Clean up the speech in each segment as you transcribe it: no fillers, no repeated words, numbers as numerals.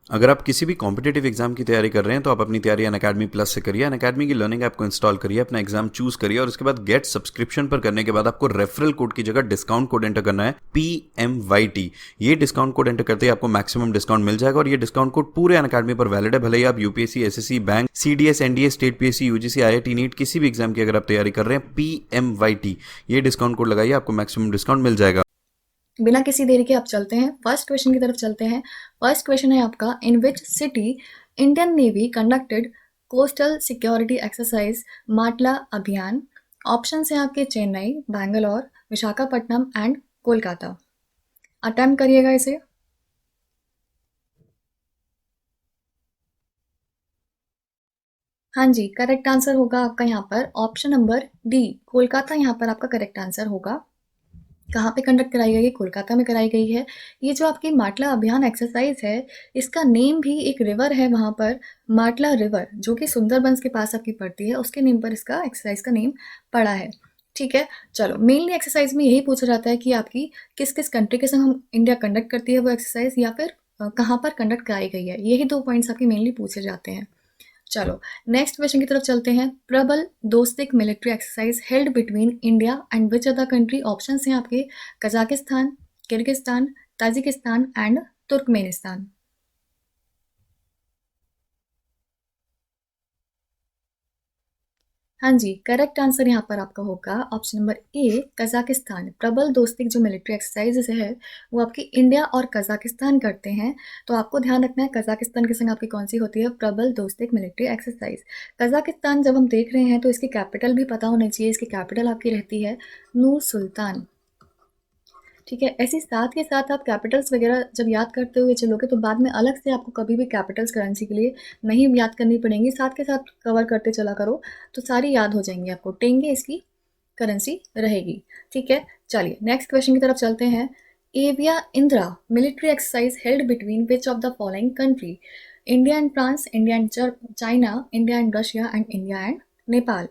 अगर आप किसी भी कॉम्पिटेटिव एग्जाम की तैयारी कर रहे हैं तो आप अपनी तैयारी अनअकैडमी प्लस से करिए। अनअकैडमी की लर्निंग ऐप को इंस्टॉल करिए, अपना एग्जाम चूज करिए और उसके बाद गेट सब्सक्रिप्शन पर करने के बाद आपको रेफरल कोड की जगह डिस्काउंट कोड एंटर करना है PMYT। ये डिस्काउंट कोड एंटर करते ही आपको मैक्सिमम डिस्काउंट मिल जाएगा और ये डिस्काउंट कोड पूरे अनअकैडमी पर वैलिड है। भले ही आप UPSC, SSC, bank, CDS, NDA, state PSC, UGC, IIT, NEET किसी भी एग्जाम की अगर आप तैयारी कर रहे हैं, PMYT ये डिस्काउंट कोड लगाइए, आपको मैक्सिमम डिस्काउंट मिल जाएगा। बिना किसी देरी के आप चलते हैं फर्स्ट क्वेश्चन की तरफ चलते हैं। फर्स्ट क्वेश्चन है आपका, in which city Indian navy conducted coastal security exercise Matla अभियान। ऑप्शन है आपके चेन्नई, बैंगलोर, विशाखापट्टनम एंड कोलकाता। अटेम्प्ट करिएगा इसे। हाँ जी, करेक्ट आंसर होगा आपका यहाँ पर ऑप्शन नंबर डी, कोलकाता यहाँ पर आपका करेक्ट आंसर होगा। कहाँ पे कंडक्ट कराई गई है? कोलकाता में कराई गई है। ये जो आपकी माटला अभियान एक्सरसाइज है, इसका नेम भी एक रिवर है वहाँ पर, माटला रिवर, जो कि सुंदरबंस के पास आपकी पड़ती है, उसके नेम पर इसका एक्सरसाइज का नेम पड़ा है। ठीक है, चलो मेनली एक्सरसाइज में यही पूछा जाता है कि आपकी किस किस कंट्री के संग हम इंडिया कंडक्ट करती है वो एक्सरसाइज, या फिर कहाँ पर कंडक्ट कराई गई है। यही 2 पॉइंट्स आपके मेनली पूछे जाते हैं। चलो नेक्स्ट क्वेश्चन की तरफ चलते हैं। Prabal Dostyk military exercise held between India and which other country. Options हैं आपके Kazakhstan, Kyrgyzstan, Tajikistan and Turkmenistan. हाँ जी, करेक्ट आंसर यहाँ पर आपका होगा ऑप्शन नंबर ए, कजाकिस्तान। प्रबल दोस्तिक जो मिलिट्री एक्सरसाइजेस है वो आपकी इंडिया और कजाकिस्तान करते हैं। तो आपको ध्यान रखना है कजाकिस्तान के संग आपकी कौन सी होती है, प्रबल दोस्तिक मिलिट्री एक्सरसाइज। कजाकिस्तान जब हम देख रहे हैं तो इसकी कैपिटल भी पता होनी चाहिए। इसकी कैपिटल आपकी रहती है नूर सुल्तान। ठीक है, ऐसे साथ के साथ आप कैपिटल्स वगैरह जब याद करते हुए चलोगे तो बाद में अलग से आपको कभी भी कैपिटल्स करेंसी के लिए नहीं याद करनी पड़ेंगी, साथ के साथ कवर करते चला करो तो सारी याद हो जाएंगी आपको। टेंगे इसकी करेंसी रहेगी। ठीक है, चलिए नेक्स्ट क्वेश्चन की तरफ चलते हैं। Avia Indra military exercise held between which of the following country. India and France, India and China, India and Russia and India and Nepal.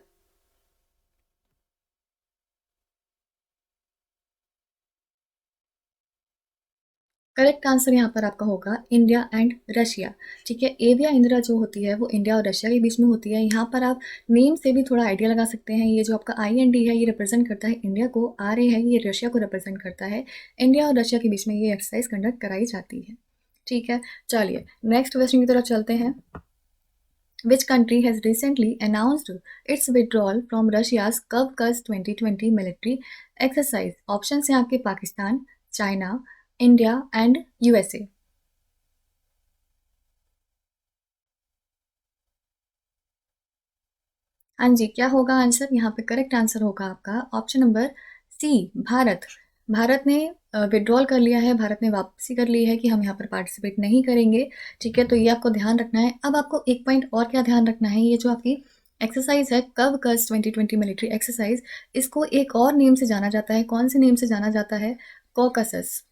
Correct answer यहाँ पर आपका होगा इंडिया एंड रशिया। ठीक है, एविया इंदिरा जो होती है वो इंडिया और रशिया के बीच में होती है। यहाँ पर आप नेम से भी थोड़ा आइडिया लगा सकते हैं। ये जो आपका IND है ये रिप्रेजेंट करता है इंडिया को, RA है ये रशिया को रिप्रेजेंट करता है। इंडिया और रशिया के बीच में ये एक्सरसाइज कंडक्ट कराई जाती है। ठीक है, चलिए नेक्स्ट क्वेश्चन की तरफ चलते हैं। Which country has recently announced its withdrawal from Russia's Kavkaz 2020 military exercise. Option हैं आपके Pakistan, China, India and USA। हाँ जी, क्या होगा आंसर? यहाँ पे करेक्ट आंसर होगा आपका option number C, Bharat. Bharat ने विड्रॉल कर लिया है, भारत ने वापसी कर ली है कि हम यहाँ पर पार्टिसिपेट नहीं करेंगे। ठीक है, तो ये आपको ध्यान रखना है। अब आपको एक पॉइंट और क्या ध्यान रखना है, ये जो आपकी एक्सरसाइज है कव कस 2020 मिलिट्री एक्सरसाइज, इसको एक और नेम से जाना जाता है। कौन से नेम से जाना जाता है? कॉकसस।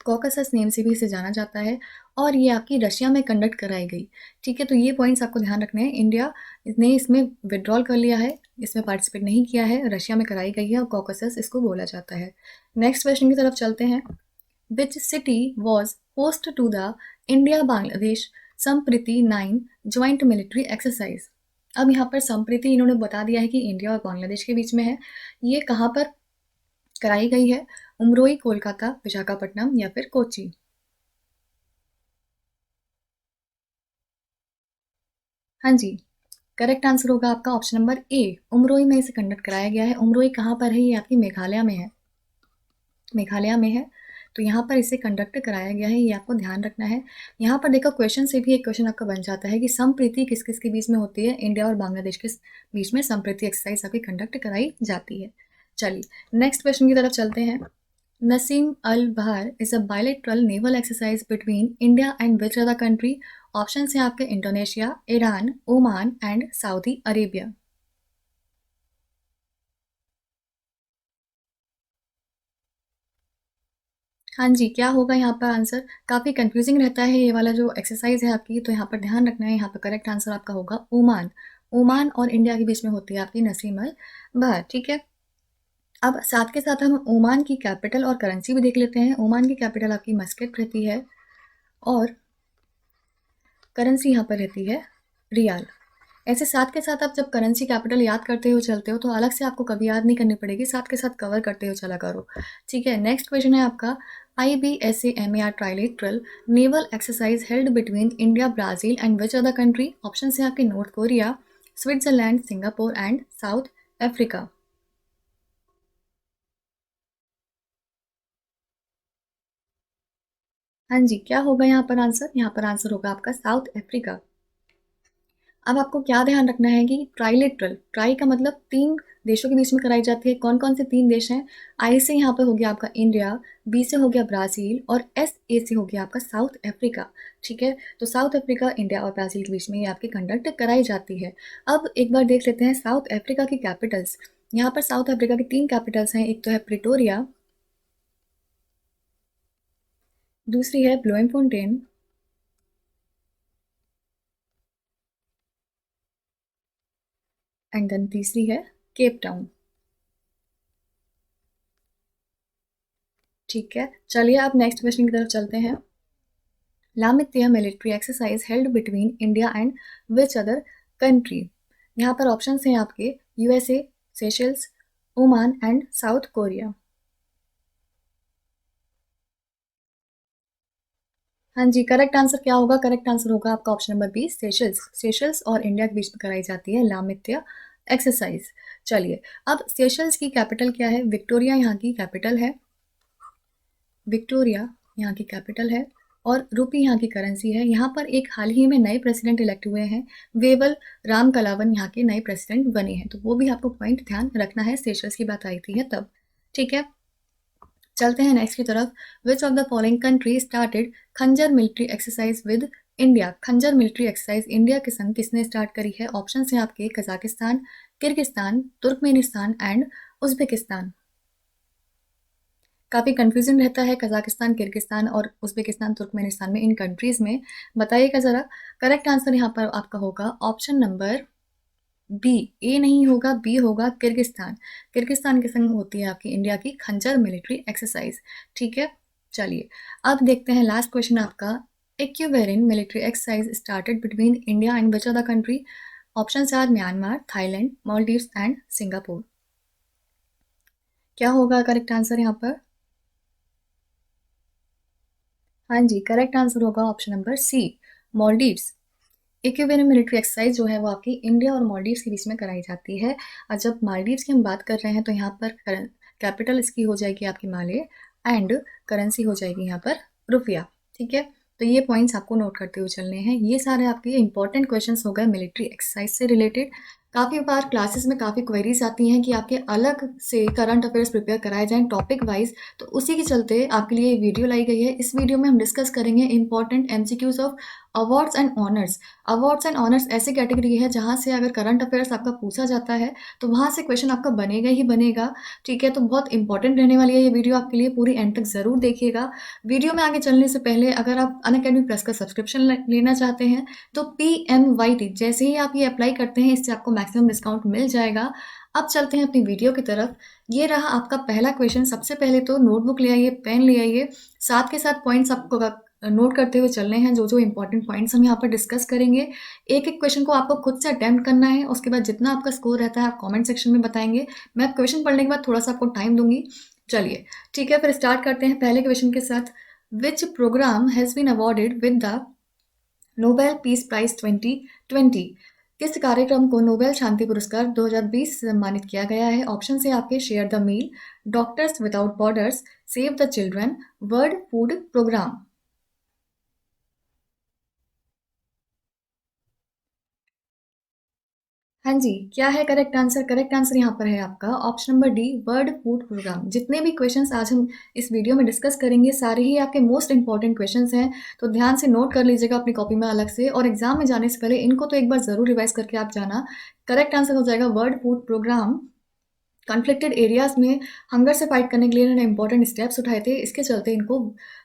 कॉकसस नेम से भी इसे जाना जाता है और ये आपकी रशिया में कंडक्ट कराई गई। ठीक है, तो ये पॉइंट्स आपको ध्यान रखने हैं। इंडिया ने इसमें विड्रॉल कर लिया है, इसमें पार्टिसिपेट नहीं किया है, रशिया में कराई गई है और कॉकसस इसको बोला जाता है। नेक्स्ट क्वेश्चन की तरफ चलते हैं। Which city was host to the India Bangladesh Sampriti 9 joint military exercise. अब यहाँ पर संप्रीति इन्होंने बता दिया है कि इंडिया और बांग्लादेश के बीच में है। ये कहाँ पर कराई गई है? उमरोई, कोलकाता, विशाखापट्टनम या फिर कोची। हाँ जी, करेक्ट आंसर होगा आपका ऑप्शन नंबर ए, उमरोई में इसे कंडक्ट कराया गया है। उमरोई कहाँ पर है? ये आपकी मेघालय में है। मेघालय में है, तो यहाँ पर इसे कंडक्ट कराया गया है, ये आपको ध्यान रखना है। यहाँ पर देखो क्वेश्चन से भी एक क्वेश्चन आपका बन जाता है कि संप्रीति किस किस के बीच में होती है। इंडिया और बांग्लादेश के बीच में संप्रीति एक्सरसाइज आपकी कंडक्ट कराई जाती है। चलिए नेक्स्ट क्वेश्चन की तरफ चलते हैं। Nasim Al Bahar is a bilateral naval exercise between India and which other country? Options हैं आपके Indonesia, Iran, Oman and Saudi Arabia. हाँ जी, क्या होगा यहाँ पर आंसर? काफ़ी कंफ्यूजिंग रहता है ये वाला जो एक्सरसाइज है आपकी, तो यहाँ पर ध्यान रखना है। यहाँ पर करेक्ट आंसर आपका होगा ओमान। ओमान और इंडिया के बीच में होती है आपकी नसीम अल बहर। ठीक है, अब साथ के साथ हम ओमान की कैपिटल और करेंसी भी देख लेते हैं। ओमान की कैपिटल आपकी मस्कट रहती है और करेंसी यहाँ पर रहती है रियाल। ऐसे साथ के साथ आप जब करेंसी कैपिटल याद करते हो चलते हो तो अलग से आपको कभी याद नहीं करनी पड़ेगी, साथ के साथ कवर करते हो चला करो। ठीक है, नेक्स्ट क्वेश्चन है आपका IBSAMAR trilateral naval exercise held between India Brazil and which other country. Option है आपके north Korea, Switzerland, Singapore and south Africa. हाँ जी, क्या होगा यहाँ पर आंसर? यहाँ पर आंसर होगा आपका साउथ अफ्रीका। अब आपको क्या ध्यान रखना है कि ट्राइलेटरल, ट्राई का मतलब तीन देशों के बीच में कराई जाती है। कौन कौन से तीन देश हैं? आई से यहाँ पर हो गया आपका इंडिया, बी से हो गया ब्राज़ील और एस ए से हो गया आपका साउथ अफ्रीका। ठीक है, तो साउथ अफ्रीका, इंडिया और ब्राज़ील के बीच में ये आपकी कंडक्ट कराई जाती है। अब एक बार देख लेते हैं साउथ अफ्रीका की कैपिटल्स। यहाँ पर साउथ अफ्रीका की तीन कैपिटल्स हैं, एक तो है प्रिटोरिया, दूसरी है ब्लोएमफोंटेन एंड देन तीसरी है केप टाउन। ठीक है, चलिए अब नेक्स्ट क्वेश्चन की तरफ चलते हैं। Lamitiye military exercise held between India and which other country. यहाँ पर ऑप्शन हैं आपके USA, Seychelles, Oman and South Korea. हाँ जी, करेक्ट आंसर क्या होगा? करेक्ट आंसर होगा आपका option number B, Seychelles. Seychelles और इंडिया के बीच में कराई जाती है लामित्या एक्सरसाइज। चलिए, अब सेशल्स की कैपिटल क्या है? विक्टोरिया यहाँ की कैपिटल है, विक्टोरिया यहाँ की कैपिटल है और रुपी यहाँ की करेंसी है। यहाँ पर एक हाल ही में नए प्रेसिडेंट इलेक्ट हुए हैं, वेवल राम कलावन यहाँ के नए प्रेसिडेंट बने हैं, तो वो भी आपको पॉइंट ध्यान रखना है, सेशल्स की बात आई थी है तब। ठीक है, चलते हैं नेक्स्ट की तरफ। विच of the following country started खंजर मिलिट्री एक्सरसाइज विद इंडिया। खंजर मिलिट्री एक्सरसाइज इंडिया के संग किसने स्टार्ट करी है? ऑप्शन हैं आपके Kazakhstan, Kyrgyzstan, Turkmenistan and Uzbekistan. काफ़ी कन्फ्यूजन रहता है कजाकिस्तान, किर्गिस्तान और उज्बेकिस्तान, तुर्कमेनिस्तान में, इन कंट्रीज में। बताइएगा ज़रा। करेक्ट आंसर यहाँ पर आपका होगा ऑप्शन नंबर बी। ए नहीं होगा, बी होगा किर्गिस्तान। किर्गिस्तान के संग होती है आपकी इंडिया की खंजर मिलिट्री एक्सरसाइज। ठीक है, चलिए अब देखते हैं लास्ट क्वेश्चन आपका। Equivalent military exercise started between India and which other country. Option are Myanmar, Thailand, Maldives and Singapore. क्या होगा करेक्ट आंसर यहाँ पर? हाँ जी, करेक्ट आंसर होगा option number C, Maldives. Equivalent military exercise जो है वो आपकी इंडिया और मालदीव्स के बीच में कराई जाती है। और जब मालदीव्स की हम बात कर रहे हैं तो यहाँ पर कैपिटल इसकी हो जाएगी आपकी माले एंड करेंसी हो जाएगी यहाँ पर रुपया। ठीक है, तो ये पॉइंट्स आपको नोट करते हुए चलने हैं। ये सारे आपके इंपॉर्टेंट क्वेश्चंस हो गए मिलिट्री एक्सरसाइज से रिलेटेड। काफ़ी बार क्लासेस में काफ़ी क्वेरीज आती हैं कि आपके अलग से करंट अफेयर्स प्रिपेयर कराए जाएं टॉपिक वाइज, तो उसी के चलते आपके लिए वीडियो लाई गई है। इस वीडियो में हम डिस्कस करेंगे important MCQs of awards and honours. Awards and honours ऐसी कैटेगरी है जहाँ से अगर करंट अफेयर्स आपका पूछा जाता है तो वहाँ से क्वेश्चन आपका बनेगा ही बनेगा। ठीक है, तो बहुत इंपॉर्टेंट रहने वाली है ये वीडियो आपके लिए, पूरी एंड तक ज़रूर देखिएगा। वीडियो में आगे चलने से पहले अगर आप अनअकैडमी प्लस का सब्सक्रिप्शन लेना चाहते हैं तो PMYT जैसे ही आप ये अप्लाई करते हैं इससे आपको मैक्सिमम डिस्काउंट मिल जाएगा। अब चलते हैं अपनी वीडियो की तरफ। ये रहा आपका पहला क्वेश्चन। सबसे पहले तो नोटबुक ले आइए, पेन ले आइए, साथ के साथ पॉइंट्स आपको नोट करते हुए चलने हैं। जो जो इंपॉर्टेंट पॉइंट्स हम यहाँ पर डिस्कस करेंगे, एक एक क्वेश्चन को आपको खुद से अटेम्प्ट करना है। उसके बाद जितना आपका स्कोर रहता है आप कमेंट सेक्शन में बताएंगे। मैं क्वेश्चन पढ़ने के बाद थोड़ा सा आपको टाइम दूंगी। चलिए ठीक है, फिर स्टार्ट करते हैं पहले क्वेश्चन के साथ। Which programme has been awarded with the Nobel Peace Prize 2020। किस कार्यक्रम को नोबेल शांति पुरस्कार 2020 से सम्मानित किया गया है? ऑप्शन से आपके Share the Meal, Doctors Without Borders, Save the Children, World Food Programme. हाँ जी, क्या है करेक्ट आंसर? करेक्ट आंसर यहाँ पर है आपका option number D, World Food Programme. जितने भी क्वेश्चंस आज हम इस वीडियो में डिस्कस करेंगे सारे ही आपके मोस्ट इंपॉर्टेंट क्वेश्चंस हैं, तो ध्यान से नोट कर लीजिएगा अपनी कॉपी में अलग से, और एग्जाम में जाने से पहले इनको तो एक बार ज़रूर रिवाइज करके आप जाना। करेक्ट आंसर हो जाएगा World Food Programme. Conflicted areas में हंगर से फाइट करने के लिए इन्होंने इंपॉर्टेंट स्टेप्स उठाए थे, इसके चलते इनको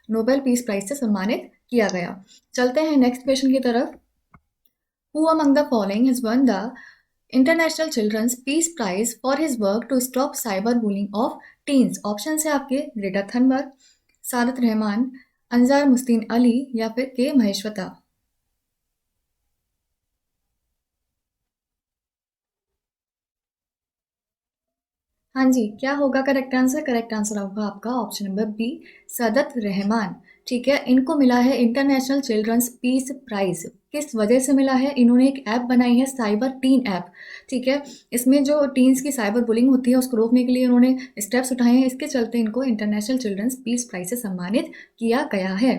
नोबेल पीस प्राइज से सम्मानित किया गया। चलते हैं नेक्स्ट क्वेश्चन की तरफ। Who among the following has won the International Children's Peace Prize for his work to stop cyberbullying of teens? Option है आपके ग्रेटा थनबर्ग, सादत रहमान, अंजार मुस्तीन अली या फिर के महेश्वता। हाँ जी, क्या होगा करेक्ट आंसर? करेक्ट आंसर होगा आपका ऑप्शन नंबर बी, सदत रहमान। ठीक है, इनको मिला है इंटरनेशनल चिल्ड्रंस पीस प्राइज। किस वजह से मिला है? इन्होंने एक ऐप बनाई है, साइबर टीन ऐप। ठीक है, इसमें जो टीन्स की साइबर बुलिंग होती है उसको रोकने के लिए उन्होंने स्टेप्स उठाए हैं, इसके चलते इनको इंटरनेशनल चिल्ड्रंस पीस प्राइज से सम्मानित किया गया है।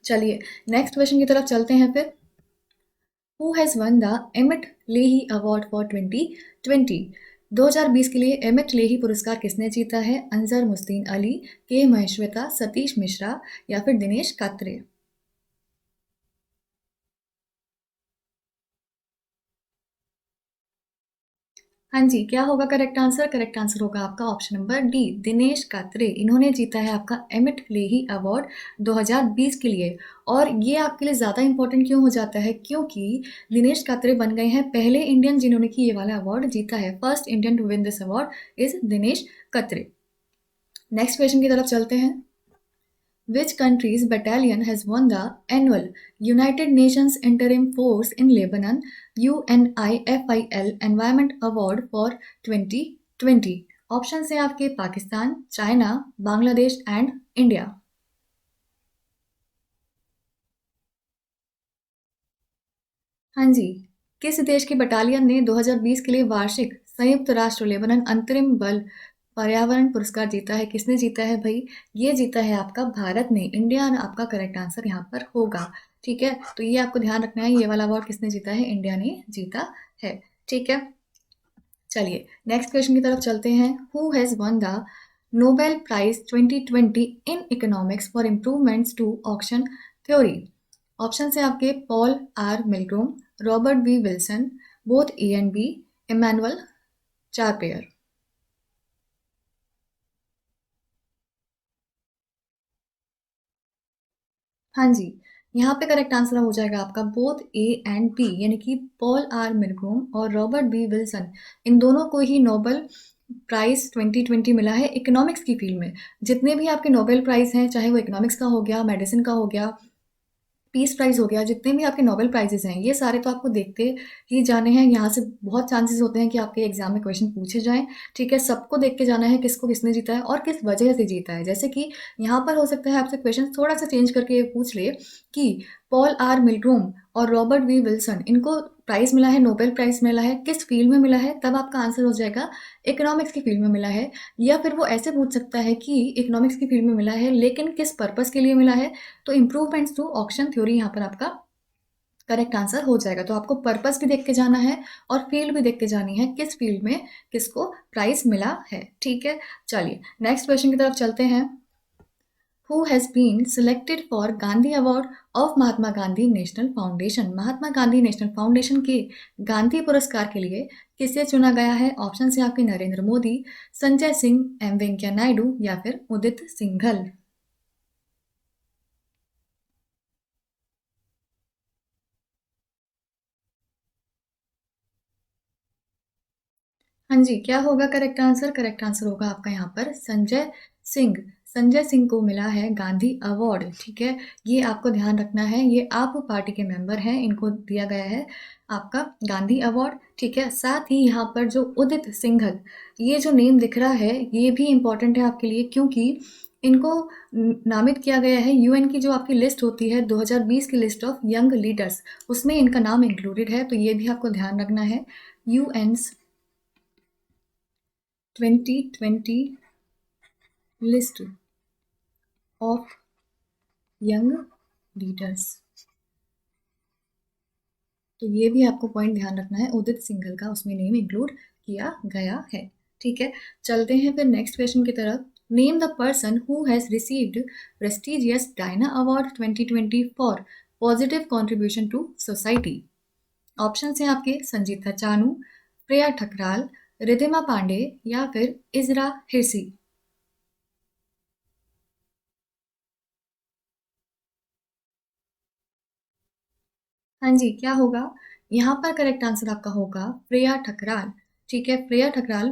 चलिए नेक्स्ट क्वेश्चन की तरफ चलते हैं फिर। Who has won the emit लेही अवार्ड फॉर 2020? 2020 के लिए एमिट लेही पुरस्कार किसने जीता है? अंजर मुस्तीन अली, के महेश्वेता, सतीश मिश्रा या फिर दिनेश कात्रे? हाँ जी, क्या होगा करेक्ट आंसर? करेक्ट आंसर होगा आपका option number D, Dinesh Katre. इन्होंने जीता है आपका एमिट लेही अवार्ड 2020 के लिए। और ये आपके लिए ज़्यादा इंपॉर्टेंट क्यों हो जाता है? क्योंकि दिनेश कात्रे बन गए हैं पहले इंडियन जिन्होंने कि ये वाला अवार्ड जीता है। First Indian to win this award is Dinesh Katre. Next question की तरफ चलते हैं। Which country's battalion has won the annual United Nations Interim Force in Lebanon UNIFIL Environment Award for 2020? Option है आपके Pakistan, China, Bangladesh and India. हाँ जी, किस देश की बटालियन ने 2020 के लिए वार्षिक संयुक्त राष्ट्र लेबनान अंतरिम बल पर्यावरण पुरस्कार जीता है? किसने जीता है भाई? ये जीता है आपका भारत ने। इंडिया आपका करेक्ट आंसर यहाँ पर होगा। ठीक है, तो ये आपको ध्यान रखना है, ये वाला अवार्ड किसने जीता है? इंडिया ने जीता है। ठीक है, चलिए नेक्स्ट क्वेश्चन की तरफ चलते हैं। Who has won the Nobel prize 2020 in economics for improvements to auction theory? Option है आपके Paul R Milgrom, Robert B Wilson, both A and B, Emmanuel Charpentier. हाँ जी, यहाँ पे करेक्ट आंसर हो जाएगा आपका बोथ ए एंड बी, यानी कि पॉल आर मिलग्रोम और रॉबर्ट बी विल्सन, इन दोनों को ही नोबेल प्राइज 2020 मिला है इकोनॉमिक्स की फील्ड में। जितने भी आपके नोबेल प्राइज हैं, चाहे वो इकोनॉमिक्स का हो गया, मेडिसिन का हो गया, पीस प्राइज हो गया, जितने भी आपके नोबेल प्राइजेस हैं, ये सारे तो आपको देखते ही जाने हैं। यहाँ से बहुत चांसेस होते हैं कि आपके एग्जाम में क्वेश्चन पूछे जाएं। ठीक है, सबको देख के जाना है किसको किसने जीता है और किस वजह से जीता है। जैसे कि यहाँ पर हो सकता है आपसे क्वेश्चन थोड़ा सा चेंज करके ये पूछ ले कि पॉल आर मिलग्रोम और रॉबर्ट वी विल्सन, इनको प्राइज मिला है, नोबेल प्राइज मिला है, किस फील्ड में मिला है? तब आपका आंसर हो जाएगा इकोनॉमिक्स की फील्ड में मिला है। या फिर वो ऐसे पूछ सकता है कि इकोनॉमिक्स की फील्ड में मिला है लेकिन किस पर्पस के लिए मिला है? तो इम्प्रूवमेंट्स टू ऑक्शन थ्योरी यहाँ पर आपका करेक्ट आंसर हो जाएगा। तो आपको पर्पस भी देख के जाना है और फील्ड भी देख के जानी है, किस फील्ड में किसको प्राइज मिला है। ठीक है, चलिए नेक्स्ट क्वेश्चन की तरफ चलते हैं। Who has been selected for Gandhi award of Mahatma Gandhi National Foundation? Mahatma Gandhi National Foundation के गांधी पुरस्कार के लिए किसे चुना गया है? ऑप्शन है आपके नरेंद्र मोदी, संजय सिंह, एम वेंकैया नायडू या फिर उदित सिंघल। हाँ जी, क्या होगा करेक्ट आंसर? करेक्ट आंसर होगा आपका यहाँ पर संजय सिंह। संजय सिंह को मिला है गांधी अवार्ड। ठीक है, ये आपको ध्यान रखना है, ये आप पार्टी के मेंबर हैं, इनको दिया गया है आपका गांधी अवार्ड। ठीक है, साथ ही यहाँ पर जो उदित सिंघल, ये जो नेम दिख रहा है, ये भी इम्पोर्टेंट है आपके लिए, क्योंकि इनको नामित किया गया है यूएन की जो आपकी लिस्ट होती है 2020 की लिस्ट ऑफ यंग लीडर्स, उसमें इनका नाम इंक्लूडेड है। तो ये भी आपको ध्यान रखना है। यूएन्स 2020 लिस्ट ऑफ यंग लीडर्स, तो ये भी आपको पॉइंट ध्यान रखना है, उदित सिंघल का उसमें नेम इंक्लूड किया गया है। ठीक है, चलते हैं फिर नेक्स्ट क्वेश्चन की तरफ। Name the person who has received prestigious Diana Award 2020 for positive contribution to society? Option हैं आपके संजीता चानू, प्रिया ठकराल, रिधिमा पांडे या फिर इजरा हिरसी। हाँ जी, क्या होगा? यहाँ पर करेक्ट आंसर आपका होगा प्रिया ठकराल। ठीक है, प्रिया ठकराल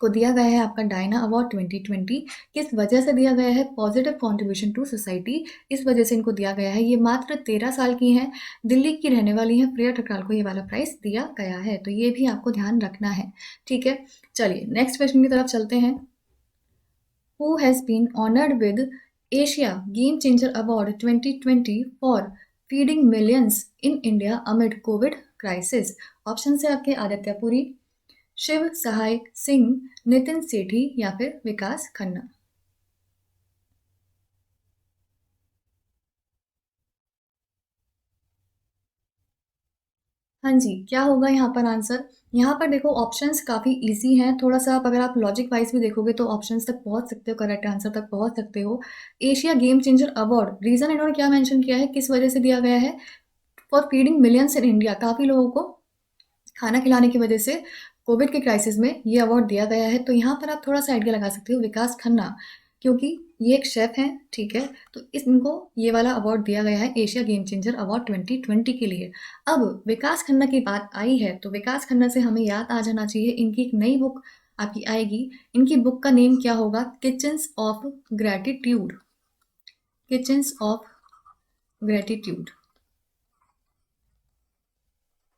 को दिया गया है आपका डायना अवार्ड 2020। किस वजह से दिया गया है? पॉजिटिव कंट्रीब्यूशन टू सोसाइटी, इस वजह से इनको दिया गया है। ये मात्र 13 साल की हैं, दिल्ली की रहने वाली हैं। प्रिया ठकराल को ये वाला प्राइस दिया गया है, तो ये भी आपको ध्यान रखना है। ठीक है, चलिए नेक्स्ट क्वेश्चन की तरफ चलते हैं। Who has been honored with Asia Game Changer Award 2020 for feeding millions in India amid COVID crisis? Option से आपके आदित्य पुरी, शिव सहाय सिंह, नितिन सेठी या फिर विकास खन्ना। हाँ जी, क्या होगा यहाँ पर आंसर? यहाँ पर देखो ऑप्शंस काफ़ी इजी हैं, थोड़ा सा आप अगर आप लॉजिक वाइज भी देखोगे तो ऑप्शंस तक पहुँच सकते हो, करेक्ट आंसर तक पहुँच सकते हो। Asia game changer award, reason इन्होंने क्या मेंशन किया है, किस वजह से दिया गया है? For feeding millions in India, काफ़ी लोगों को खाना खिलाने की वजह से कोविड के क्राइसिस में ये अवार्ड दिया गया है। तो यहाँ पर आप थोड़ा सा आइडिया लगा सकते हो, विकास खन्ना, क्योंकि ये एक शेफ हैं, ठीक है, तो इनको ये वाला अवार्ड दिया गया है एशिया गेम चेंजर अवार्ड 2020 के लिए। अब विकास खन्ना की बात आई है तो विकास खन्ना से हमें याद आ जाना चाहिए, इनकी एक नई बुक आपकी आएगी। इनकी बुक का नेम क्या होगा? Kitchens of gratitude, kitchens of gratitude.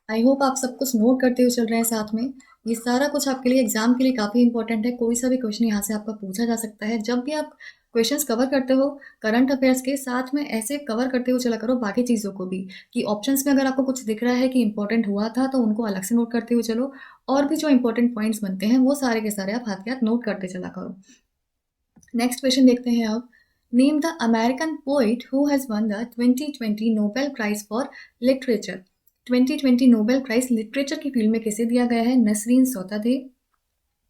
I hope आप सब कुछ नोट करते हुए चल रहे हैं साथ में। ये सारा कुछ आपके लिए एग्जाम के लिए काफ़ी इंपॉर्टेंट है, कोई सा भी क्वेश्चन यहाँ से आपका पूछा जा सकता है। जब भी आप क्वेश्चंस कवर करते हो करंट अफेयर्स के साथ में, ऐसे कवर करते हुए चला करो बाकी चीज़ों को भी, कि ऑप्शंस में अगर आपको कुछ दिख रहा है कि इंपॉर्टेंट हुआ था तो उनको अलग से नोट करते हुए चलो, और भी जो इंपॉर्टेंट पॉइंट्स बनते हैं वो सारे के सारे आप हाथ के हाथ नोट करते चला करो। नेक्स्ट क्वेश्चन देखते हैं अब। Name the American poet who has won the 2020 Nobel prize for literature. 2020 Nobel prize literature की फील्ड में किसे दिया गया है? Nasrin Sotoudeh,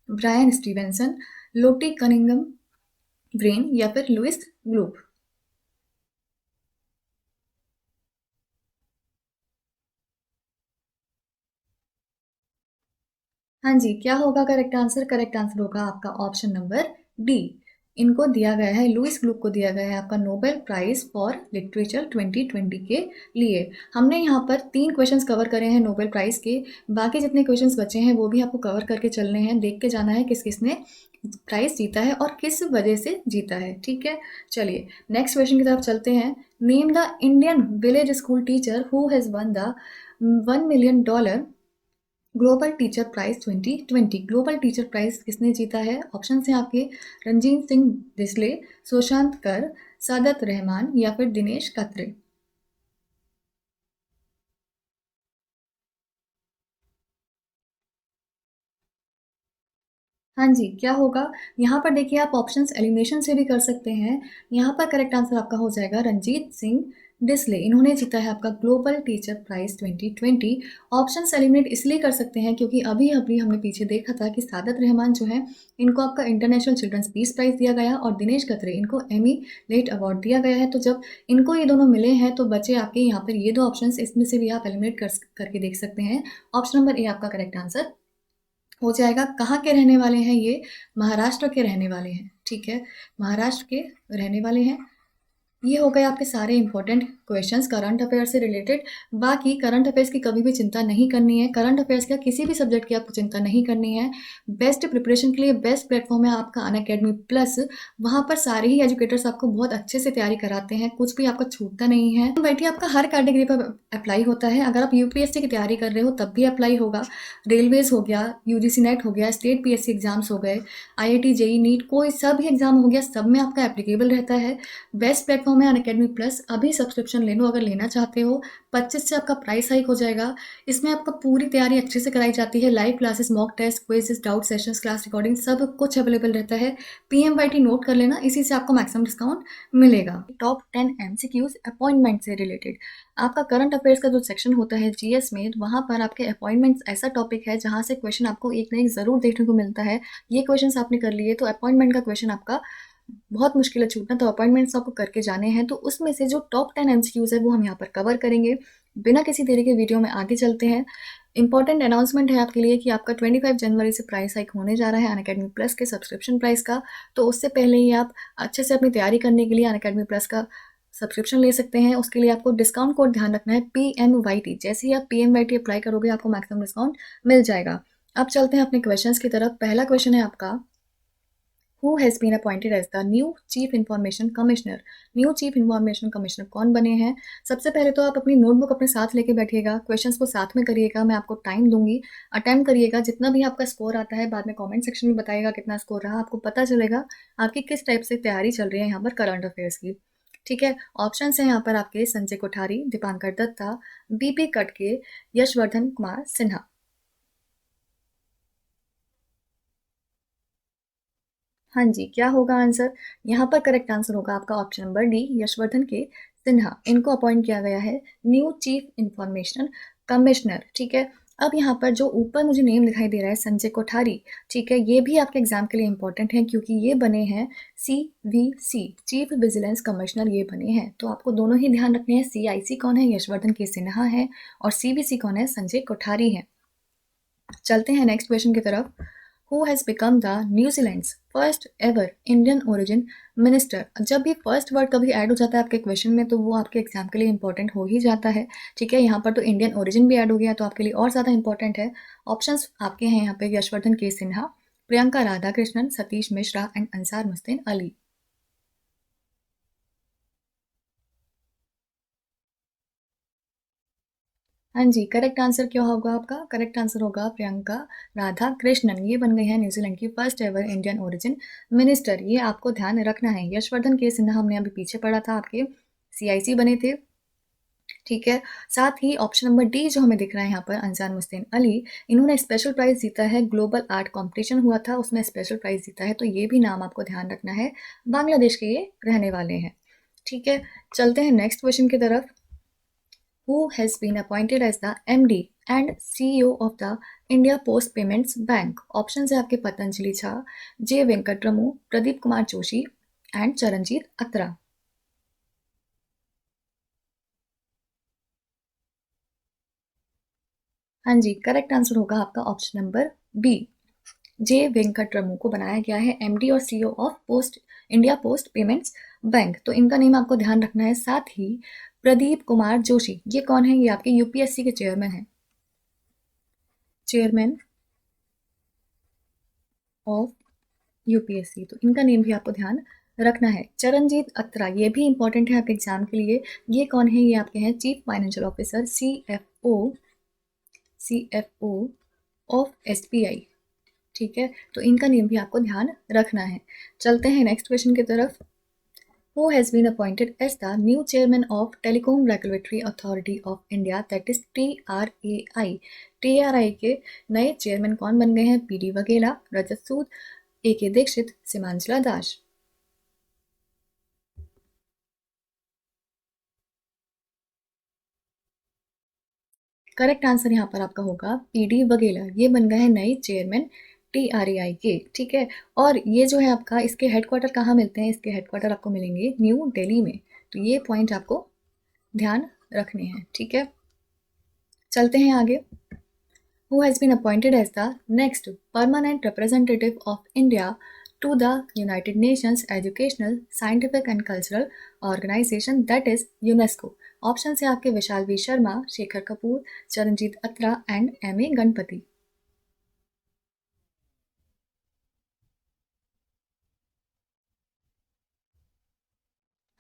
Bryan Stevenson, Lottie Cunningham Wren या फिर लुइस ग्लूप। हाँ जी, क्या होगा करेक्ट आंसर? करेक्ट आंसर होगा आपका ऑप्शन नंबर डी। इनको दिया गया है, लुइस ग्लूक को दिया गया है आपका नोबेल प्राइज फॉर लिटरेचर 2020 के लिए। हमने यहाँ पर 3 क्वेश्चंस कवर करे हैं नोबेल प्राइज के, बाकी जितने क्वेश्चंस बचे हैं वो भी आपको कवर करके चलने हैं, देख के जाना है किस किसने प्राइज जीता है और किस वजह से जीता है। ठीक है, चलिए नेक्स्ट क्वेश्चन की तरफ चलते हैं। Name the Indian village school teacher who has won the $1 million Global Teacher Prize 2020। Global Teacher Prize किसने जीता है? ऑप्शन हैं आपके रंजीत सिंह डिसले, सुशांत कर, सादत रहमान या फिर दिनेश कत्रे। हाँ जी, क्या होगा? यहाँ पर देखिए आप ऑप्शंस एलिमिनेशन से भी कर सकते हैं। यहाँ पर करेक्ट आंसर आपका हो जाएगा रंजीत सिंह डिसले, इन्होंने जीता है आपका Global Teacher Prize 2020। Options eliminate इसलिए कर सकते हैं क्योंकि अभी अभी हमने पीछे देखा था कि सादत रहमान जो है इनको आपका इंटरनेशनल चिल्ड्रंस पीस प्राइज दिया गया और दिनेश कत्रे इनको एमी लेट अवार्ड दिया गया है। तो जब इनको ये दोनों मिले हैं तो बचे आपके यहाँ पर ये 2 ऑप्शंस, इसमें से भी आप एलिमिनेट करके देख सकते हैं। ऑप्शन नंबर ए आपका करेक्ट आंसर हो जाएगा। कहाँ के रहने वाले हैं ये? महाराष्ट्र के रहने वाले हैं, ठीक है, महाराष्ट्र के रहने वाले हैं। ये हो गए आपके सारे इंपॉर्टेंट क्वेश्चंस करंट अफेयर से रिलेटेड। बाकी करंट अफेयर्स की कभी भी चिंता नहीं करनी है, करंट अफेयर्स का किसी भी सब्जेक्ट की आपको चिंता नहीं करनी है। बेस्ट प्रिपरेशन के लिए बेस्ट प्लेटफॉर्म है आपका अनअकैडमी प्लस। वहाँ पर सारे ही एजुकेटर्स आपको बहुत अच्छे से तैयारी कराते हैं, कुछ भी आपका छूटता नहीं है। बैठिए आपका हर कैटेगरी पर अप्लाई होता है। अगर आप यूपीएससी की तैयारी कर रहे हो तब भी अप्लाई होगा, रेलवेज हो गया, यूजीसी नेट हो गया, स्टेट पीएससी एग्जाम्स हो गए, आईआईटी जेई नीट, कोई सब भी एग्जाम हो गया, सब में आपका एप्लीकेबल रहता है। बेस्ट प्लेटफॉर्म है अनअकैडमी प्लस, अभी सब्सक्रिप्शन ले लो अगर लेना चाहते हो। 25 से आपका प्राइस हाइक हो जाएगा। इसमें आपका पूरी तैयारी अच्छे से कराई जाती है, live classes, mock test, quiz, doubt sessions, class recording सब कुछ अवेलेबल रहता है। पीएमवाईटी नोट कर लेना, इसी से आपको मैक्सिमम डिस्काउंट मिलेगा। टॉप 10 एमसीक्यूज अपॉइंटमेंट से रिलेटेड आपका करंट अफेयर्स का जो सेक्शन होता है जीएस में, वहाँ पर आपके अपॉइंटमेंट्स ऐसा टॉपिक है जहाँ से क्वेश्चन आपको एक ना एक ज़रूर देखने को मिलता है। ये क्वेश्चन आपने कर लिए तो अपॉइंटमेंट का क्वेश्चन आपका बहुत मुश्किल है छूटना, तो अपॉइंटमेंट्स आपको करके जाने हैं। तो उसमें से जो टॉप 10 एमसीक्यूज है वो हम यहाँ पर कवर करेंगे। बिना किसी देरी के वीडियो में आगे चलते हैं। इंपॉर्टेंट अनाउंसमेंट है आपके लिए कि आपका 25 जनवरी से प्राइस हाइक होने जा रहा है अनअकैडमी प्लस के सब्सक्रिप्शन प्राइस का। तो उससे पहले ही आप अच्छे से अपनी तैयारी करने के लिए अनअकैडमी प्लस का सब्सक्रिप्शन ले सकते हैं। उसके लिए आपको डिस्काउंट कोड ध्यान रखना है PMYT। जैसे ही आप PMYT अप्लाई करोगे आपको मैक्सिमम डिस्काउंट मिल जाएगा। अब चलते हैं अपने क्वेश्चंस की तरफ। पहला क्वेश्चन है आपका, who has been appointed as the new chief information commissioner. New chief information commissioner कौन बने हैं? सबसे पहले तो आप अपनी नोटबुक अपने साथ लेके बैठिएगा, क्वेश्चंस को साथ में करिएगा, मैं आपको टाइम दूंगी, अटेम्प्ट करिएगा। जितना भी आपका स्कोर आता है बाद में कमेंट सेक्शन में बताइएगा कितना स्कोर रहा, आपको पता चलेगा आपकी किस टाइप से तैयारी चल रही है यहाँ पर करंट अफेयर्स की। ठीक है, ऑप्शन है यहाँ पर आपके संजय कोठारी, दीपांकर दत्ता, बीपी कटके, यशवर्धन कुमार सिन्हा। हाँ जी, क्या होगा आंसर? यहाँ पर करेक्ट आंसर होगा आपका ऑप्शन नंबर डी, यशवर्धन के सिन्हा। इनको अपॉइंट किया गया है न्यू चीफ इंफॉर्मेशन कमिश्नर। ठीक है, अब यहाँ पर जो ऊपर मुझे नेम दिखाई दे रहा है संजय कोठारी, ठीक है, ये भी आपके एग्जाम के लिए इंपॉर्टेंट है क्योंकि ये बने हैं CVC, चीफ विजिलेंस कमिश्नर ये बने हैं। तो आपको दोनों ही ध्यान रखने हैं, CIC कौन है? यशवर्धन के सिन्हा है, और CVC कौन है? संजय कोठारी है। चलते हैं नेक्स्ट क्वेश्चन की तरफ। Who has become the New Zealand's first ever Indian origin minister. जब भी फर्स्ट वर्ड कभी ऐड हो जाता है आपके क्वेश्चन में तो वो आपके एग्जाम के लिए इंपॉर्टेंट हो ही जाता है। ठीक है, यहाँ पर तो इंडियन ओरिजिन भी ऐड हो गया तो आपके लिए और ज़्यादा इंपॉर्टेंट है। ऑप्शंस आपके हैं यहाँ पे, यशवर्धन के सिन्हा, प्रियंका राधाकृष्णन, सतीश मिश्रा एंड अंसार मुस्तिन अली। हाँ जी, करेक्ट आंसर क्या होगा आपका? करेक्ट आंसर होगा प्रियंका राधा कृष्णन। ये बन गई है न्यूजीलैंड की first ever Indian origin minister. ये आपको ध्यान रखना है। यशवर्धन के सिन्हा हमने अभी पीछे पढ़ा था, आपके CIC बने थे। ठीक है, साथ ही ऑप्शन नंबर डी जो हमें दिख रहा है यहाँ पर, अंसार मुस्तिन अली, इन्होंने स्पेशल प्राइज जीता है, ग्लोबल आर्ट कॉम्पिटिशन हुआ था उसमें स्पेशल प्राइज जीता है, तो ये भी नाम आपको ध्यान रखना है। बांग्लादेश के ये रहने वाले हैं। ठीक है, चलते हैं नेक्स्ट क्वेश्चन की तरफ। who has been appointed as the MD and CEO of the India Post Payments Bank? Option है आपके, पतंजलि झा, जे वेंकटरमू, प्रदीप कुमार जोशी एंड चरणजीत अत्रा। हाँ जी, करेक्ट आंसर होगा आपका ऑप्शन नंबर बी, जे वेंकटरमू को बनाया गया है MD और CEO of post India post payments bank. तो इनका नेम आपको ध्यान रखना है। साथ ही प्रदीप कुमार जोशी, ये कौन है? ये आपके UPSC के चेयरमैन हैं, चेयरमैन ऑफ UPSC। तो इनका नेम भी आपको ध्यान रखना है। चरणजीत अत्रा, ये भी इंपॉर्टेंट है आपके एग्जाम के लिए। ये कौन है? ये आपके हैं chief financial officer, CFO of SBI। ठीक है, तो इनका नेम भी आपको ध्यान रखना है। चलते हैं नेक्स्ट क्वेश्चन की तरफ। Who has been appointed as the new chairman of Telecom Regulatory Authority of India, that is TRAI। TRAI के नए चेयरमैन कौन बन गए हैं? PD वघेला, रजत सूद, AK दीक्षित, सीमांचला दास। करेक्ट आंसर यहाँ पर आपका होगा PD वघेला। ये बन गए हैं नए चेयरमैन TRAI के। ठीक है, और ये जो है आपका, इसके हेडक्वार्टर कहाँ मिलते हैं? इसके हेडक्वार्टर आपको मिलेंगे न्यू दिल्ली में। तो ये पॉइंट आपको ध्यान रखने हैं। ठीक है, चलते हैं आगे। Who has been appointed as the next permanent representative of India to the United Nations Educational, Scientific and Cultural Organization, that is UNESCO? Option है आपके, Vishal V Sharma, Shekhar Kapur, Charanjit Atra and MA Ganapati.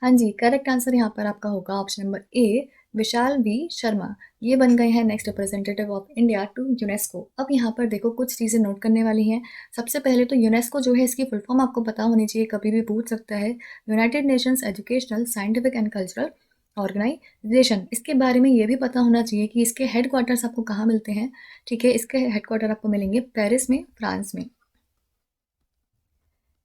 हाँ जी, करेक्ट आंसर यहाँ पर आपका होगा option number A, Vishal V Sharma. ये बन गए हैं next representative of India to UNESCO. अब यहाँ पर देखो कुछ चीज़ें नोट करने वाली हैं। सबसे पहले तो यूनेस्को जो है, इसकी फुल फॉर्म आपको पता होनी चाहिए, कभी भी पूछ सकता है। United Nations Educational, Scientific and Cultural Organization. इसके बारे में ये भी पता होना चाहिए कि इसके हेडक्वार्टर्स आपको कहाँ मिलते हैं। ठीक है, इसके हेडक्वार्टर आपको मिलेंगे पेरिस में, फ्रांस में।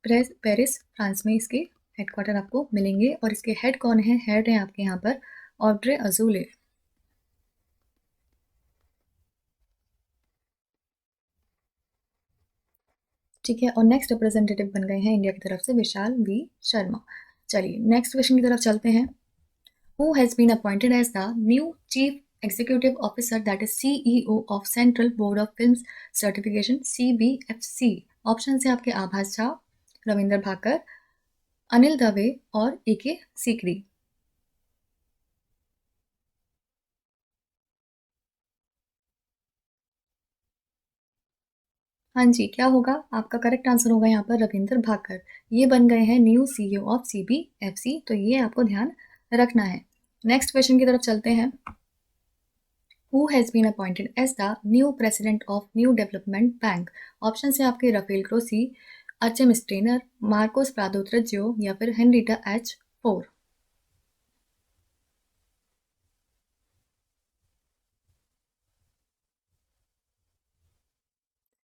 पेरिस फ्रांस में इसके हेडक्वार्टर आपको मिलेंगे। और इसके हेड कौन है? हेड है आपके यहाँ पर ऑड्रे अजूले। ठीक है, और नेक्स्ट रिप्रेजेंटेटिव बन गए हैं इंडिया की तरफ से विशाल V शर्मा। चलिए नेक्स्ट क्वेश्चन की तरफ चलते हैं। Who has been appointed as the new chief executive officer, that is CEO of Central Board of Film Certification, CBFC। Option है आपके, आभास झा, रविंद्र भाकर, अनिल दवे और AK सीकरी। हाँ जी, क्या होगा? आपका करेक्ट आंसर होगा यहाँ पर रविंद्र भाकर। ये बन गए हैं न्यू सीईओ ऑफ सीबीएफसी, तो ये आपको ध्यान रखना है। नेक्स्ट क्वेश्चन की तरफ चलते हैं। Who has been appointed as the new president of New Development Bank? Option है आपके Rafael Grossi, Achim Steiner, Marcos Prado Troyjo या फिर Henrietta H Fore.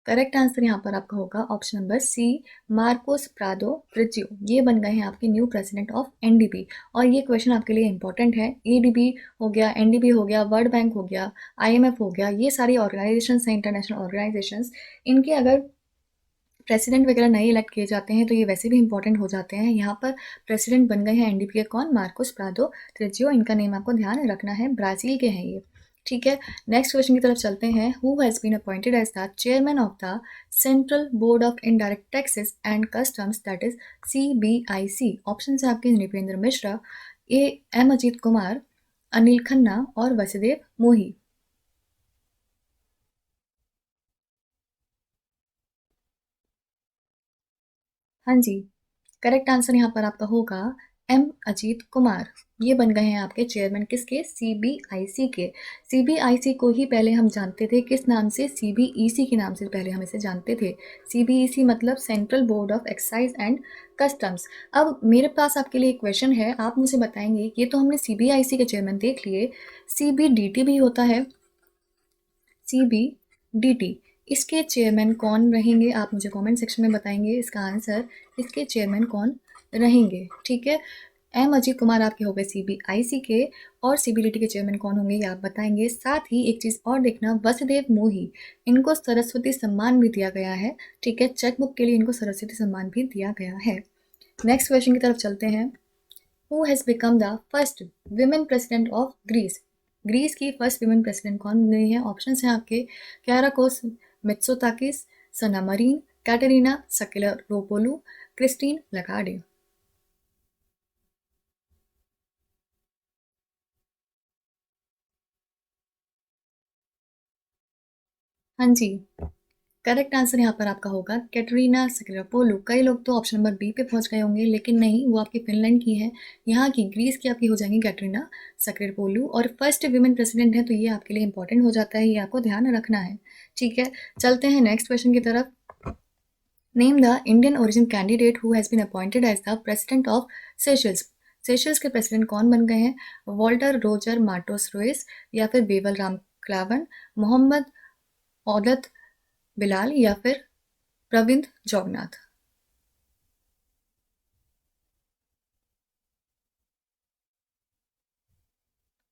Correct answer यहाँ पर आपका होगा option number C, Marcos Prado Troyjo. ये बन गए हैं आपके न्यू प्रेसिडेंट ऑफ एनडीबी। और ये क्वेश्चन आपके लिए इंपॉर्टेंट है। एडीबी हो गया, एनडीबी हो गया, वर्ल्ड बैंक हो गया, आईएमएफ हो गया, ये सारी ऑर्गेनाइजेशन हैं, इंटरनेशनल ऑर्गेनाइजेशन, इनके अगर प्रेसिडेंट वगैरह नए इलेक्ट किए जाते हैं तो ये वैसे भी इंपॉर्टेंट हो जाते हैं। यहाँ पर प्रेसिडेंट बन गए हैं एनडीपी के कौन? Marcos Prado त्रिज्यो। इनका नेम आपको ध्यान रखना है, ब्राज़ील के हैं ये। ठीक है, नेक्स्ट क्वेश्चन की तरफ चलते हैं। Who has been appointed as the chairman of the Central Board of Indirect Taxes and Customs, that is CBIC? Option है आपके नृपेंद्र मिश्रा, एम अजीत कुमार, अनिल खन्ना और वसुदेव मोही। हाँ जी, करेक्ट आंसर यहाँ पर आपका होगा एम अजीत कुमार। ये बन गए हैं आपके चेयरमैन किसके? सीबीआईसी के। सीबीआईसी को ही पहले हम जानते थे किस नाम से? सीबीईसी के नाम से पहले हम इसे जानते थे। सीबीईसी मतलब central Board of excise and customs. अब मेरे पास आपके लिए एक क्वेश्चन है, आप मुझे बताएंगे, ये तो हमने सीबीआईसी के चेयरमैन देख लिए, सीबीडीटी भी होता है, CBDT, इसके चेयरमैन कौन रहेंगे? आप मुझे कमेंट सेक्शन में बताएंगे इसका आंसर, इसके चेयरमैन कौन रहेंगे। ठीक है, एम अजीत कुमार आपके हो गए CBIC के, और CBDT के चेयरमैन कौन होंगे ये आप बताएंगे। साथ ही एक चीज़ और देखना, वसुदेव मोही, इनको सरस्वती सम्मान भी दिया गया है। ठीक है, चेकबुक के लिए इनको सरस्वती सम्मान भी दिया गया है। नेक्स्ट क्वेश्चन की तरफ चलते हैं। Who has become the first women president of Greece? Greece की फर्स्ट विमेन प्रेसिडेंट कौन बन गई है? ऑप्शन हैं आपके Kyriakos Mitsotakis, Sanna Marin, Katerina Sakellaropoulou, Christine Lagarde. हाँ जी, करेक्ट आंसर यहाँ पर आपका होगा कैटरीना सकलेरोपोलू। कई लोग तो ऑप्शन नंबर बी पे पहुंच गए होंगे, लेकिन नहीं, वो आपकी फिनलैंड की है। यहाँ की ग्रीस की आपकी हो जाएंगी कैटरीना सकलेरोपोलू, और फर्स्ट विमेन प्रेसिडेंट है, तो ये आपके लिए इंपॉर्टेंट हो जाता है, ये आपको ध्यान रखना है। ठीक है, चलते हैं नेक्स्ट क्वेश्चन की तरफ। Name the Indian origin candidate who has been appointed as the president of Seychelles. Seychelles के प्रेसिडेंट कौन बन गए हैं? वॉल्टर रोजर मार्टोस रोइस या फिर बेवल राम क्लावन, मोहम्मद औदत बिलाल या फिर प्रविंद जगन्नाथ।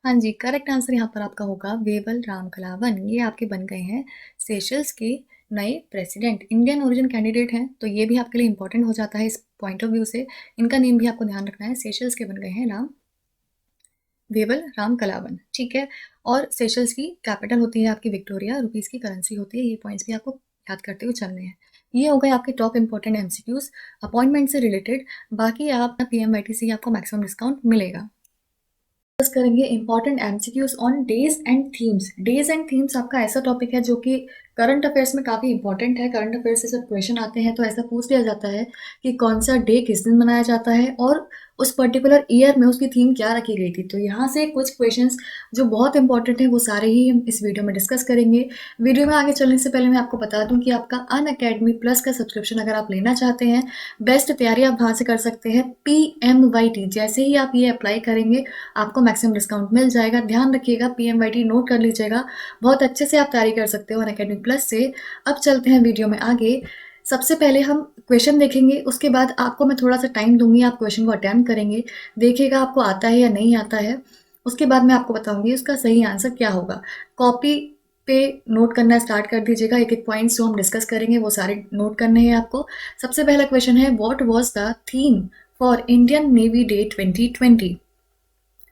हाँ जी, करेक्ट आंसर यहाँ पर आपका होगा वेवल राम कलावन। ये आपके बन गए हैं सेशल्स के नए प्रेसिडेंट, इंडियन ओरिजिन कैंडिडेट हैं, तो ये भी आपके लिए इंपॉर्टेंट हो जाता है इस पॉइंट ऑफ व्यू से। इनका नेम भी आपको ध्यान रखना है, सेशल्स के बन गए हैं राम वेवल राम कलावन। ठीक है, और सेशल्स की कैपिटल होती है आपकी विक्टोरिया, रुपीज़ की करेंसी होती है। ये पॉइंट्स भी आपको याद करते हुए चलने हैं। ये हो गए आपके टॉप इंपॉर्टेंट MCQs अपॉइंटमेंट से रिलेटेड। बाकी आप PMYT से ही आपको मैक्सिमम डिस्काउंट मिलेगा। डिस्कस करेंगे important MCQs on days and themes. Days and themes आपका ऐसा टॉपिक है जो कि करंट अफेयर्स में काफ़ी इंपॉर्टेंट है। करंट अफेयर्स से जब क्वेश्चन आते हैं तो ऐसा पूछ लिया जाता है कि कौन सा डे किस दिन मनाया जाता है और उस पर्टिकुलर ईयर में उसकी थीम क्या रखी गई थी। तो यहाँ से कुछ क्वेश्चंस जो बहुत इंपॉर्टेंट है वो सारे ही हम इस वीडियो में डिस्कस करेंगे। वीडियो में आगे चलने से पहले मैं आपको बता दूं कि आपका अनअकैडमी प्लस का सब्सक्रिप्शन अगर आप लेना चाहते हैं, बेस्ट तैयारी आप वहाँ से कर सकते हैं। PMYT जैसे ही आप ये अप्लाई करेंगे आपको मैक्सिमम डिस्काउंट मिल जाएगा। ध्यान रखिएगा, PMYT नोट कर लीजिएगा, बहुत अच्छे से आप तैयारी कर सकते हो अनअकैडमी प्लस से। अब चलते हैं वीडियो में आगे। सबसे पहले हम क्वेश्चन देखेंगे, उसके बाद आपको मैं थोड़ा सा टाइम दूंगी, आप क्वेश्चन को अटेम्प्ट करेंगे, देखिएगा आपको आता है या नहीं आता है। उसके बाद मैं आपको बताऊंगी उसका सही आंसर क्या होगा। कॉपी पे नोट करना स्टार्ट कर दीजिएगा, एक एक पॉइंट्स जो हम डिस्कस करेंगे वो सारे नोट करने हैं आपको। सबसे पहला क्वेश्चन है, what was the theme for Indian navy day 2020?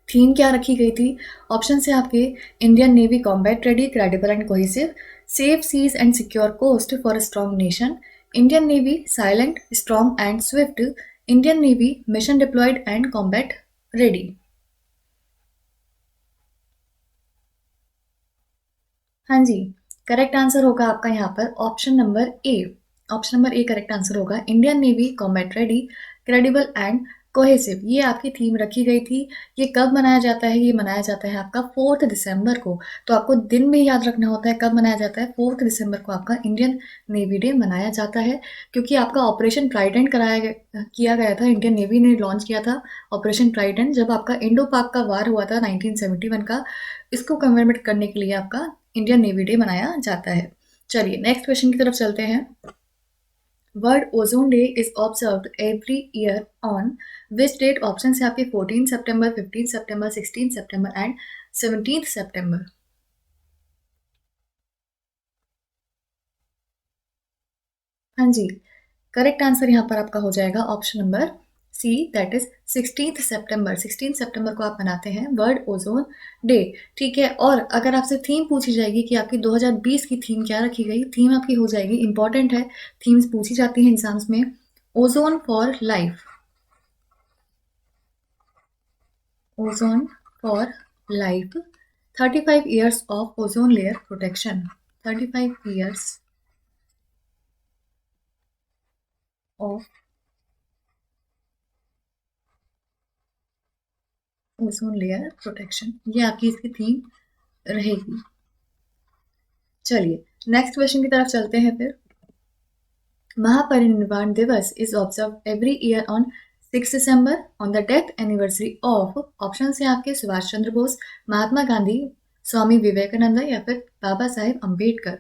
Theme क्या रखी गई थी? ऑप्शन है आपके Indian navy combat ready, credible and cohesive, safe seas and secure coast for a strong nation, Indian navy silent strong and swift, Indian navy mission deployed and combat ready. हाँ जी, correct answer होगा आपका यहाँ पर option number A. Option number A correct answer होगा। Indian navy combat ready, credible and cohesive, ये आपकी theme रखी गई थी। ये कब मनाया जाता है? ये मनाया जाता है आपका 4 दिसंबर को। तो आपको दिन में याद रखना होता है कब मनाया जाता है। 4 दिसंबर को आपका इंडियन नेवी डे मनाया जाता है, क्योंकि आपका ऑपरेशन ट्राइडेंट किया गया था। इंडियन नेवी ने लॉन्च किया था ऑपरेशन ट्राइडेंट, जब आपका इंडो पाक का वार हुआ था 1971 का। इसको कमेमोरेट करने के लिए आपका इंडियन नेवी डे मनाया जाता है। चलिए नेक्स्ट क्वेश्चन की तरफ चलते हैं। World Ozone Day is observed every year on which date? Option है आपके 14 सितंबर, 15 सितंबर, 16 सितंबर एंड 17 सितंबर। हाँ जी, करेक्ट आंसर यहाँ पर आपका हो जाएगा option number C, that is 16 सितंबर। 16 सितंबर को आप मनाते हैं वर्ल्ड ओजोन डे। ठीक है, और अगर आपसे थीम पूछी जाएगी कि आपकी 2020 की थीम क्या रखी गई, थीम आपकी हो जाएगी, इंपॉर्टेंट है, थीम्स पूछी जाती हैं एग्जाम्स में, ozone for life. Ozone for life, 35 years of ozone layer protection. 35 years of ozone layer protection, ये आपकी इसकी थीम रहेगी। चलिए नेक्स्ट क्वेश्चन की तरफ चलते हैं फिर। महापरिनिर्वाण दिवस is observe every year on 6 December on the death anniversary of. Option है आपके सुभाष चंद्र बोस, महात्मा गांधी, स्वामी विवेकानंद या फिर बाबा साहेब अंबेडकर।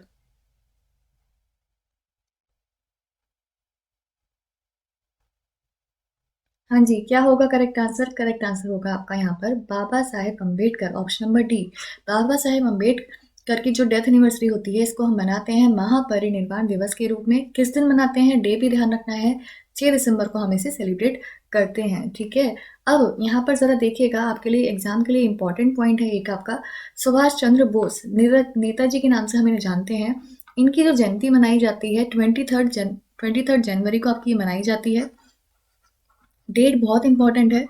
हाँ जी, क्या होगा करेक्ट आंसर? करेक्ट आंसर होगा आपका यहाँ पर Baba Saheb Ambedkar, option number D. Baba Saheb Ambedkar की जो डेथ एनिवर्सरी होती है, इसको हम मनाते हैं महापरिनिर्वाण दिवस के रूप में। किस दिन मनाते हैं? डे भी ध्यान रखना है, 6 दिसंबर को हम इसे सेलिब्रेट करते हैं। ठीक है, अब यहाँ पर जरा देखिएगा, आपके लिए एग्जाम के लिए इंपॉर्टेंट पॉइंट है एक आपका, सुभाष चंद्र बोस नेताजी के नाम से हम इन्हें जानते हैं। इनकी जो जयंती मनाई जाती है 23 जनवरी को आपकी ये मनाई जाती है। डेट बहुत इंपॉर्टेंट है।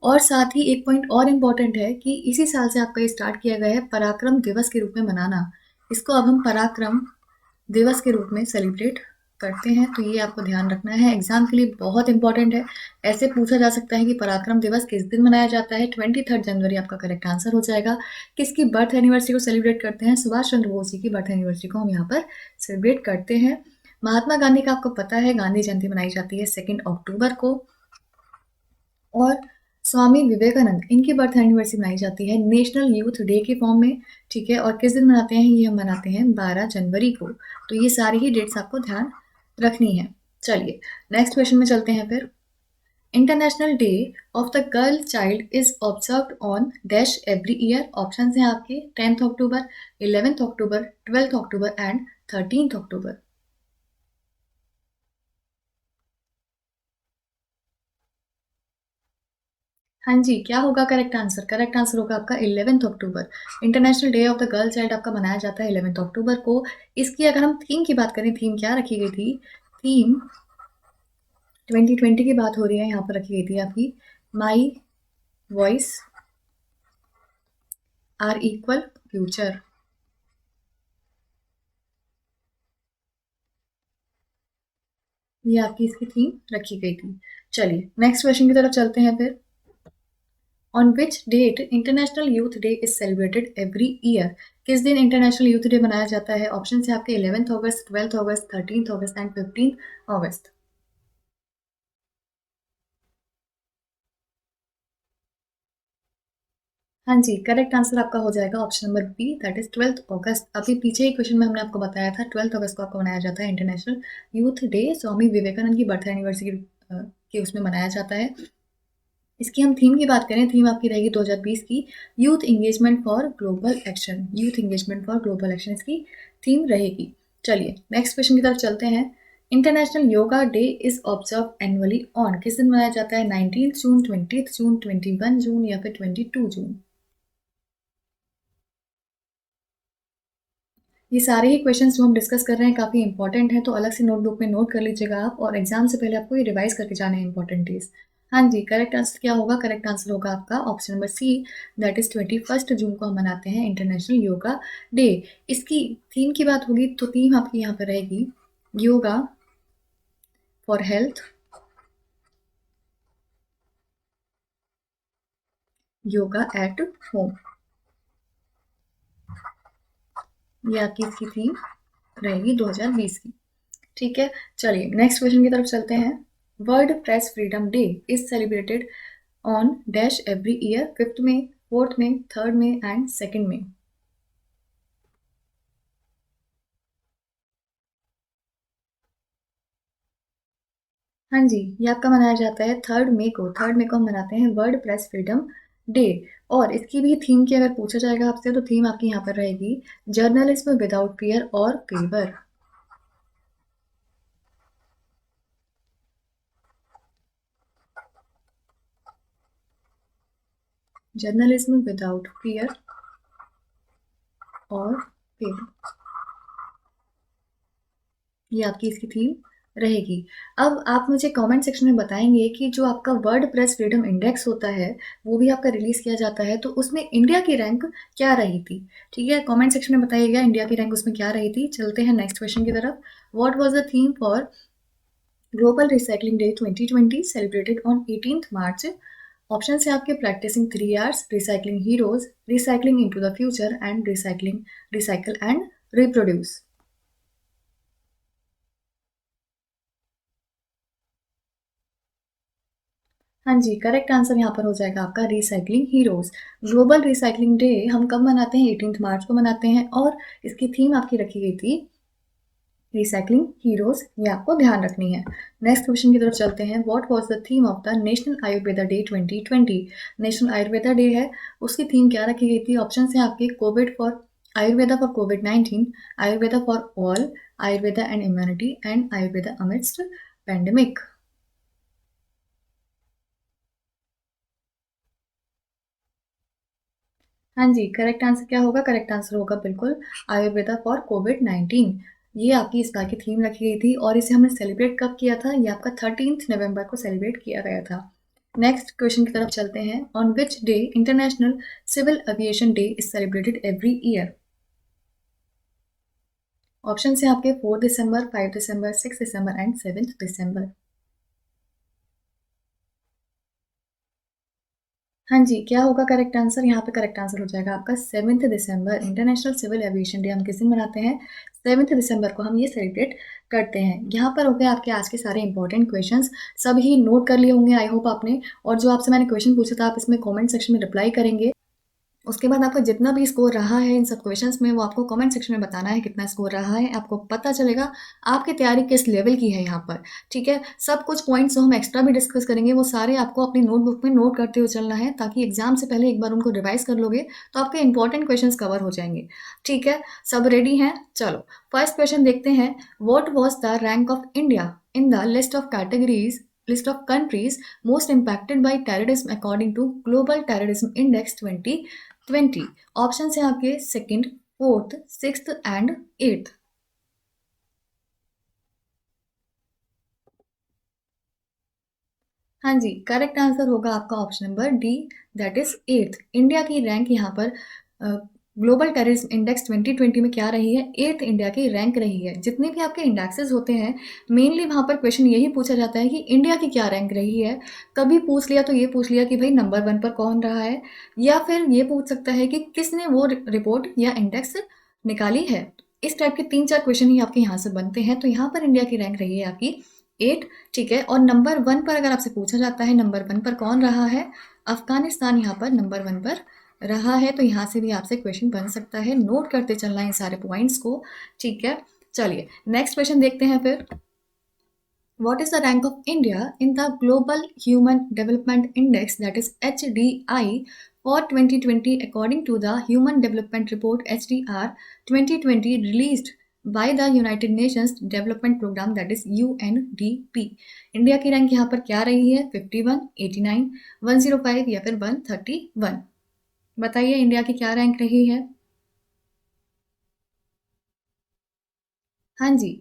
और साथ ही एक पॉइंट और इम्पॉर्टेंट है कि इसी साल से आपका ये स्टार्ट किया गया है पराक्रम दिवस के रूप में मनाना। इसको अब हम पराक्रम दिवस के रूप में सेलिब्रेट करते हैं, तो ये आपको ध्यान रखना है, एग्जाम के लिए बहुत इंपॉर्टेंट है। ऐसे पूछा जा सकता है कि पराक्रम दिवस किस दिन मनाया जाता है? 23 जनवरी आपका करेक्ट आंसर हो जाएगा। किसकी बर्थ एनिवर्सरी को सेलिब्रेट करते हैं? सुभाष चंद्र बोस जी की बर्थ एनिवर्सरी को हम यहाँ पर सेलिब्रेट करते हैं। महात्मा गांधी का आपको पता है, गांधी जयंती मनाई जाती है 2 अक्टूबर को। और स्वामी विवेकानंद, इनकी बर्थ एनिवर्सरी मनाई जाती है नेशनल यूथ डे के फॉर्म में। ठीक है, और किस दिन मनाते हैं? ये हम मनाते हैं 12 जनवरी को। तो ये सारी ही डेट्स आपको ध्यान रखनी है। चलिए नेक्स्ट क्वेश्चन में चलते हैं फिर। International day of the girl child is observed on dash every year. Option हैं आपके 10 अक्टूबर, 11 अक्टूबर, 12 अक्टूबर एंड 13 अक्टूबर। हाँ जी, क्या होगा करेक्ट आंसर? करेक्ट आंसर होगा आपका 11 October. International day of the girl child आपका मनाया जाता है 11 अक्टूबर को। इसकी अगर हम थीम की बात करें, थीम क्या रखी गई थी? थीम 2020 की बात हो रही है, यहाँ पर रखी गई थी आपकी my voice our equal future. ये आपकी इसकी थीम रखी गई थी। चलिए नेक्स्ट क्वेश्चन की तरफ चलते हैं फिर। On which date International Youth Day is celebrated every year? किस दिन इंटरनेशनल यूथ डे मनाया जाता है? ऑप्शन है आपके 11 अगस्त, 12 अगस्त, 13 अगस्त एंड 15 अगस्त। हाँ जी, करेक्ट आंसर आपका हो जाएगा option number B, that is 12 अगस्त। अभी पीछे ही क्वेश्चन में हमने आपको बताया था 12 अगस्त को आपको मनाया जाता है international Youth day. Swami Vivekananda की बर्थ एनिवर्सरी के उसमें मनाया जाता है। इसकी हम थीम की बात करें, थीम आपकी रहेगी 2020 की youth engagement for global action. Youth engagement for global action इसकी थीम रहेगी। चलिए नेक्स्ट क्वेश्चन की तरफ चलते हैं। International Yoga day is observe annually on, किस दिन मनाया जाता है? 19 जून, 20 जून, 21 जून या फिर 22 जून। ये सारे ही क्वेश्चंस जो हम डिस्कस कर रहे हैं काफ़ी इंपॉर्टेंट हैं, तो अलग से नोटबुक में नोट कर लीजिएगा आप, और एग्जाम से पहले आपको ये रिवाइज करके जाने हैं इंपॉर्टेंट डेज। हाँ जी, करेक्ट आंसर क्या होगा? करेक्ट आंसर होगा आपका option number C, that is 21 जून को हम मनाते हैं इंटरनेशनल योगा डे। इसकी थीम की बात होगी तो थीम आपकी यहाँ पर रहेगी yoga for health, yoga at home. ये आपकी इसकी थीम रहेगी 2020 की। ठीक है, चलिए नेक्स्ट क्वेश्चन की तरफ चलते हैं। World press freedom day is celebrated on dash every year, 5th में, 4th में, 3rd में एंड 2nd में। हाँ जी, ये आपका मनाया जाता है 3rd मई को। 3rd मई को हम मनाते हैं वर्ल्ड प्रेस फ्रीडम डे। और इसकी भी थीम की अगर पूछा जाएगा आपसे तो थीम आपकी यहाँ पर रहेगी जर्नलिज्म विदाउट फियर और फेवर। जर्नलिज्म विदाउट फियर और फेवर, ये आपकी इसकी थीम रहेगी। अब आप मुझे कमेंट सेक्शन में बताएंगे कि जो आपका वर्ल्ड प्रेस फ्रीडम इंडेक्स होता है वो भी आपका रिलीज किया जाता है, तो उसमें इंडिया की रैंक क्या रही थी? ठीक है, कमेंट सेक्शन में बताइएगा इंडिया की रैंक उसमें क्या रही थी। चलते हैं नेक्स्ट क्वेश्चन की तरफ। What was the theme for Global Recycling Day 2020 celebrated on 18th March? Option है आपके practising 3 Rs, Recycling Heroes, Recycling into the Future and Recycling, Recycle and Reproduce. हाँ जी, करेक्ट आंसर यहाँ पर हो जाएगा आपका Recycling Heroes. Global Recycling Day हम कब मनाते हैं? 18th मार्च को मनाते हैं और इसकी थीम आपकी रखी गई थी रिसाइकलिंग हीरोज, ये आपको ध्यान रखनी है। नेक्स्ट क्वेश्चन की तरफ चलते हैं। What was the theme of the national Ayurveda day 2020? National Ayurveda day है, उसकी थीम क्या रखी गई थी? ऑप्शन है आपके कोविड फॉर आयुर्वेदा फॉर कोविड-19, Ayurveda for all, Ayurveda and immunity and Ayurveda amidst pandemic. हाँ जी, करेक्ट आंसर क्या होगा? करेक्ट आंसर होगा बिल्कुल आयुर्वेदा फॉर कोविड-19। ये आपकी इस बार की थीम रखी गई थी और इसे हमने सेलिब्रेट कब किया था? ये आपका 13th नवंबर को सेलिब्रेट किया गया था। नेक्स्ट क्वेश्चन की तरफ चलते हैं। On which day International Civil Aviation Day is celebrated every year? Option है आपके 4 दिसंबर, 5 दिसंबर, 6 दिसंबर एंड 7 दिसंबर। हाँ जी, क्या होगा करेक्ट आंसर? यहाँ पे करेक्ट आंसर हो जाएगा आपका 7 दिसंबर। इंटरनेशनल सिविल एविएशन डे हम किस दिन मनाते हैं? 7 दिसंबर को हम ये सेलिब्रेट करते हैं। यहाँ पर हो गए आपके आज के सारे इंपॉर्टेंट क्वेश्चंस, सभी नोट कर लिए होंगे आई होप आपने। और जो आपसे मैंने क्वेश्चन पूछा था आप इसमें कमेंट सेक्शन में रिप्लाई करेंगे। उसके बाद आपका जितना भी स्कोर रहा है इन सब क्वेश्चंस में वो आपको कमेंट सेक्शन में बताना है कितना स्कोर रहा है। आपको पता चलेगा आपकी तैयारी किस लेवल की है यहाँ पर। ठीक है, सब कुछ पॉइंट्स जो हम एक्स्ट्रा भी डिस्कस करेंगे वो सारे आपको अपनी नोटबुक में नोट करते हुए चलना है, ताकि एग्जाम से पहले एक बार उनको रिवाइज कर लोगे तो आपके इंपॉर्टेंट क्वेश्चन कवर हो जाएंगे। ठीक है, सब रेडी हैं? चलो फर्स्ट क्वेश्चन देखते हैं। What was the rank of India in the list of categories, list of countries most impacted by terrorism according to Global Terrorism Index 2020? Option है आपके second, fourth, sixth and eighth. हाँ जी, correct answer होगा आपका option number D, that is eighth. India की rank यहाँ पर global terrorism index 2020 में क्या रही है? एट्थ इंडिया की रैंक रही है। जितने भी आपके इंडेक्सेस होते हैं मेनली वहाँ पर क्वेश्चन यही पूछा जाता है कि इंडिया की क्या रैंक रही है। कभी पूछ लिया तो ये पूछ लिया कि भाई नंबर 1 पर कौन रहा है, या फिर ये पूछ सकता है कि किसने वो रिपोर्ट या इंडेक्स निकाली है। इस टाइप के 3-4 क्वेश्चन ही आपके यहाँ से बनते हैं। तो यहाँ पर इंडिया की रैंक रही है आपकी 8। ठीक है, और नंबर 1 पर अगर आपसे पूछा जाता है नंबर 1 पर कौन रहा है? अफगानिस्तान यहाँ पर नंबर 1 पर रहा है। तो यहाँ से भी आपसे क्वेश्चन बन सकता है, नोट करते चलना है इन सारे पॉइंट्स को। ठीक है, चलिए नेक्स्ट क्वेश्चन देखते हैं फिर। What is the rank of India in the Global Human Development Index, that is HDI, for 2020 according to the Human Development Report HDR 2020 released by the United Nations Development Program, that is UNDP? India की rank यहाँ पर क्या रही है? 51, 89, 105 या फिर 131? बताइए India की क्या रैंक रही है? हाँ जी,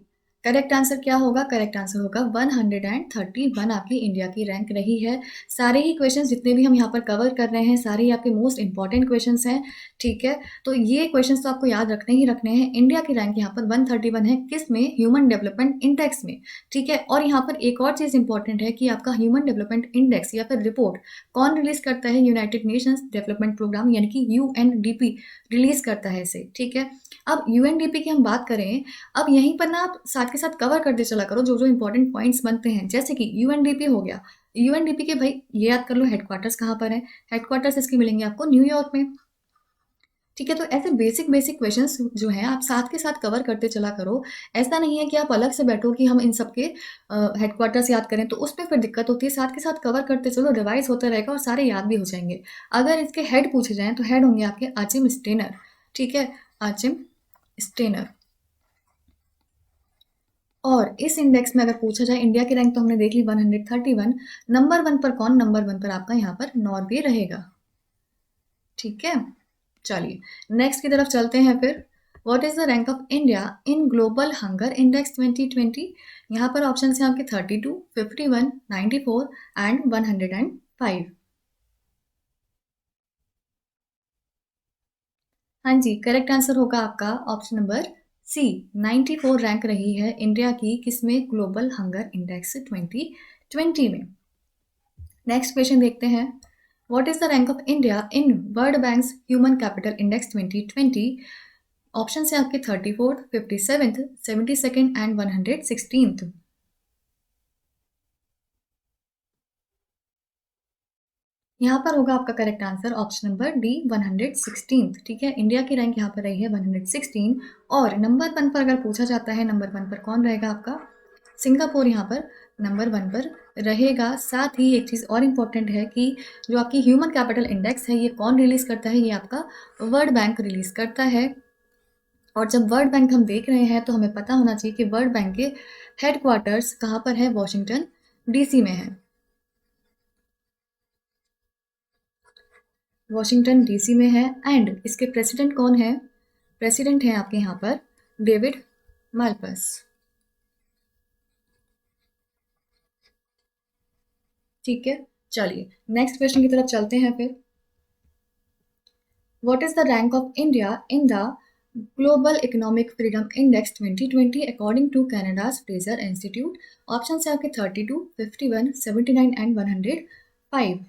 करेक्ट आंसर क्या होगा? करेक्ट आंसर होगा 131 आपकी इंडिया की रैंक रही है। सारे ही क्वेश्चंस जितने भी हम यहाँ पर कवर कर रहे हैं सारे ही आपके मोस्ट इंपॉर्टेंट क्वेश्चंस हैं, ठीक है। तो ये क्वेश्चंस तो आपको याद रखने ही रखने हैं। इंडिया की रैंक यहाँ पर 131 है, किस में? ह्यूमन डेवलपमेंट इंडेक्स में, ठीक है। और यहाँ पर एक और चीज़ इंपॉर्टेंट है कि आपका ह्यूमन डेवलपमेंट इंडेक्स या फिर रिपोर्ट कौन रिलीज करता है? यूनाइटेड नेशंस डेवलपमेंट प्रोग्राम यानी कि यूएनडीपी रिलीज करता है इसे, ठीक है। अब यूएनडीपी की हम बात करें, अब यहीं पर ना आप साथ के साथ कवर करते चला करो जो जो इंपॉर्टेंट पॉइंट्स बनते हैं, जैसे कि यूएनडीपी हो गया। यूएनडीपी के भाई ये याद कर लो हेडक्वार्टर्स कहाँ पर है? हेडक्वार्टर्स इसके मिलेंगे आपको न्यूयॉर्क में, ठीक है। तो ऐसे बेसिक बेसिक क्वेश्चंस जो हैं आप साथ के साथ कवर करते चला करो। ऐसा नहीं है कि आप अलग से बैठो कि हम इन सब के हेडक्वार्टर्स याद करें, तो उसमें फिर दिक्कत होती है। साथ के साथ कवर करते चलो, रिवाइज होता रहेगा और सारे याद भी हो जाएंगे। अगर इसके हेड पूछे जाएं तो हेड होंगे आपके आचिम स्टेनर, ठीक है, आचिम स्टेनर। और इस इंडेक्स में अगर पूछा जाए इंडिया की रैंक तो हमने देख ली 131, नंबर वन पर कौन? नंबर वन पर आपका यहाँ पर नॉर्वे रहेगा, ठीक है। चलिए नेक्स्ट की तरफ चलते हैं फिर। What is the rank of India in global hunger index 2020? यहाँ पर ऑप्शन है आपके 32, 51, 94 एंड 105। हाँ जी, करेक्ट आंसर होगा आपका ऑप्शन नंबर सी। 94 रैंक रही है इंडिया की किसमें? ग्लोबल हंगर इंडेक्स 2020 में। नेक्स्ट क्वेश्चन देखते हैं। What is the rank of India in world banks human capital index 2020? Option है आपके 34th, 57th, 72nd and 116th। यहाँ पर होगा आपका correct answer option number D 116th, ठीक है। इंडिया की रैंक यहाँ पर रही है 116। और नंबर वन पर अगर पूछा जाता है नंबर वन पर कौन रहेगा आपका? सिंगापुर यहाँ पर नंबर वन पर रहेगा। साथ ही एक चीज़ और इम्पोर्टेंट है कि जो आपकी ह्यूमन कैपिटल इंडेक्स है ये कौन रिलीज़ करता है? ये आपका वर्ल्ड बैंक रिलीज़ करता है। और जब वर्ल्ड बैंक हम देख रहे हैं तो हमें पता होना चाहिए कि वर्ल्ड बैंक के हेडक्वार्टर्स कहाँ पर है? वॉशिंगटन डीसी में है। वॉशिंगटन डीसी में है। एंड इसके प्रेसिडेंट कौन है? प्रेसिडेंट है आपके यहाँ पर डेविड माल्पस, ठीक है। चलिए नेक्स्ट क्वेश्चन की तरफ चलते हैं फिर। What is the rank of India in the global economic freedom index 2020 according to Canada's Fraser Institute? Option है आपके 32, 51, 79 एंड 105।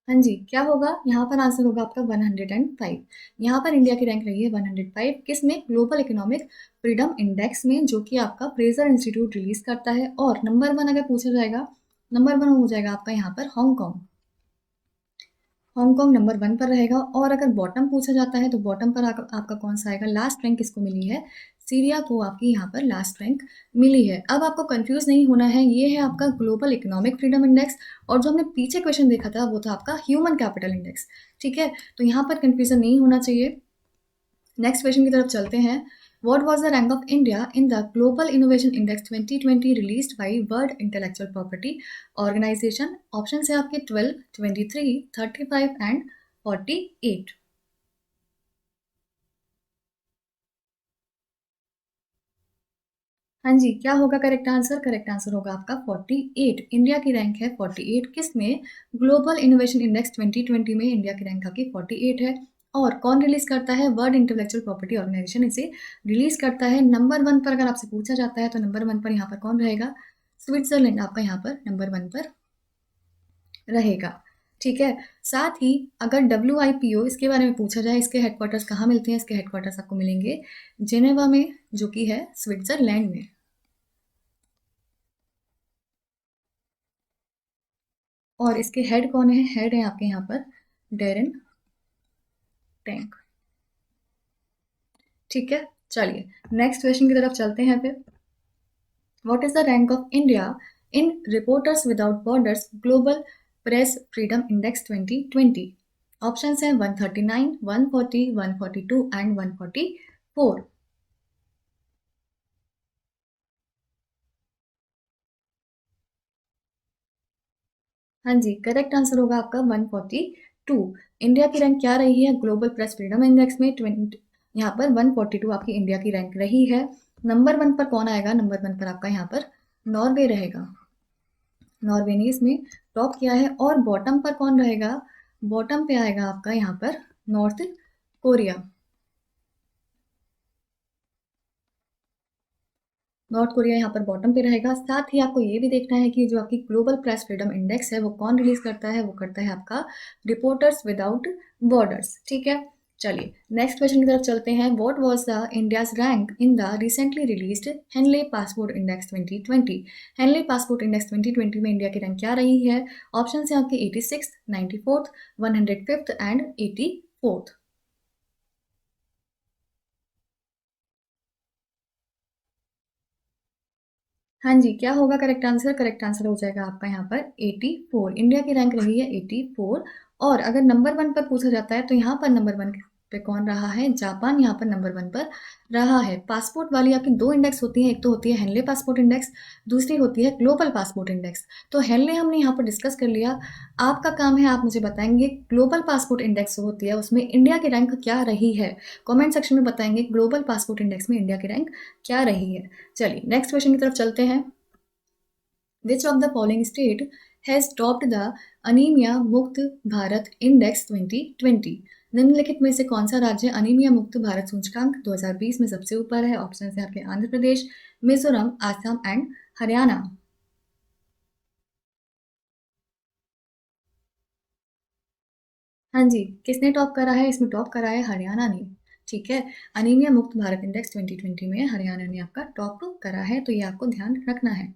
हाँ जी, क्या होगा? यहाँ पर आंसर होगा आपका 105। यहाँ पर इंडिया की रैंक रही है 105 किस में? ग्लोबल इकोनॉमिक फ्रीडम इंडेक्स में, जो कि आपका फ्रेजर इंस्टीट्यूट रिलीज करता है। और नंबर वन अगर पूछा जाएगा, नंबर वन हो जाएगा आपका यहाँ पर हांगकांग। हांगकांग नंबर वन पर रहेगा। और अगर बॉटम पूछा जाता है तो बॉटम पर आपका कौन सा आएगा? लास्ट रैंक किसको मिली है? सीरिया को आपकी यहाँ पर लास्ट रैंक मिली है। अब आपको कंफ्यूज नहीं होना है, ये है आपका ग्लोबल इकोनॉमिक फ्रीडम इंडेक्स। और जो हमने पीछे क्वेश्चन देखा था वो था आपका ह्यूमन कैपिटल इंडेक्स, ठीक है। तो यहाँ पर कंफ्यूजन नहीं होना चाहिए। नेक्स्ट क्वेश्चन की तरफ चलते हैं। What was the rank of India in the Global Innovation Index 2020 released by World Intellectual Property Organization? Option है आपके 12, 23, 35 एंड 48। हाँ जी, क्या होगा करेक्ट आंसर? करेक्ट आंसर होगा आपका 48। इंडिया की रैंक है 48 किस में? ग्लोबल इनोवेशन इंडेक्स 2020 में इंडिया की रैंक आपकी 48 है। और कौन रिलीज करता है? वर्ल्ड इंटेलेक्चुअल प्रॉपर्टी ऑर्गेनाइजेशन इसे रिलीज करता है। नंबर वन पर अगर आपसे पूछा जाता है तो नंबर वन पर यहाँ पर कौन रहेगा? स्विट्जरलैंड आपका यहाँ पर नंबर वन पर रहेगा, ठीक है। साथ ही अगर WIPO इसके बारे में पूछा जाए, इसके हेडक्वार्टर्स कहाँ मिलते हैं? इसके हेडक्वार्टर्स आपको मिलेंगे जेनेवा में, जो कि है स्विट्जरलैंड में। और इसके हेड कौन है? हेड है आपके यहाँ पर डेरन टैंक, ठीक है। चलिए नेक्स्ट क्वेश्चन की तरफ चलते हैं फिर। What is the rank of India in reporters without borders global press freedom index 2020? Options हैं 139, 140, 142 एंड 144। हाँ जी, करेक्ट आंसर होगा आपका 140 2 इंडिया की रैंक क्या रही है ग्लोबल प्रेस फ्रीडम इंडेक्स में 20 यहाँ पर 142 आपकी इंडिया की रैंक रही है। नंबर 1 पर कौन आएगा? नंबर 1 पर आपका यहाँ पर नॉर्वे रहेगा। नॉर्वे ने इसमें टॉप किया है। और बॉटम पर कौन रहेगा? बॉटम पे आएगा आपका यहाँ पर नॉर्थ कोरिया। नॉर्थ कोरिया यहाँ पर बॉटम पे रहेगा। साथ ही आपको ये भी देखना है कि जो आपकी ग्लोबल प्रेस फ्रीडम इंडेक्स है वो कौन रिलीज करता है? वो करता है आपका रिपोर्टर्स विदाउट बॉर्डर्स। ठीक है, चलिए नेक्स्ट क्वेश्चन की तरफ चलते हैं। What was the India's rank in the recently released Henley Passport Index 2020? Henley Passport Index 2020 में इंडिया की रैंक क्या रही है? ऑप्शन है आपके 86, 94, 105 एंड 84। हाँ जी, क्या होगा करेक्ट आंसर? करेक्ट आंसर हो जाएगा आपका यहाँ पर 84। इंडिया की रैंक रही है 84। और अगर नंबर 1 पर पूछा जाता है तो यहाँ पर नंबर 1 पे कौन रहा है? जापान यहाँ पर नंबर 1 पर रहा है। पासपोर्ट वाली आपकी 2 इंडेक्स होती हैं, एक तो होती है हेनले पासपोर्ट इंडेक्स, दूसरी होती है ग्लोबल पासपोर्ट इंडेक्स। तो हेनले हमने यहाँ पर डिस्कस कर लिया। आपका काम है, आप मुझे बताएंगे ग्लोबल पासपोर्ट इंडेक्स जो होती है उसमें इंडिया की रैंक क्या रही है। कॉमेंट सेक्शन में बताएंगे ग्लोबल पासपोर्ट इंडेक्स में इंडिया की रैंक क्या रही है। चलिए नेक्स्ट क्वेश्चन की तरफ चलते हैं। Which of the following state has topped the anaemia मुक्त भारत इंडेक्स 2020? निम्नलिखित में से कौन सा राज्य अनीमिया मुक्त भारत सूचकांक 2020 में सबसे ऊपर है? ऑप्शन है आपके आंध्र प्रदेश, मिजोरम, आसाम एंड हरियाणा। हाँ जी, किसने टॉप करा है? इसमें टॉप करा है हरियाणा ने। ठीक है, अनीमिया मुक्त भारत इंडेक्स 2020 में हरियाणा ने आपका टॉप करा है, तो ये आपको ध्यान रखना है।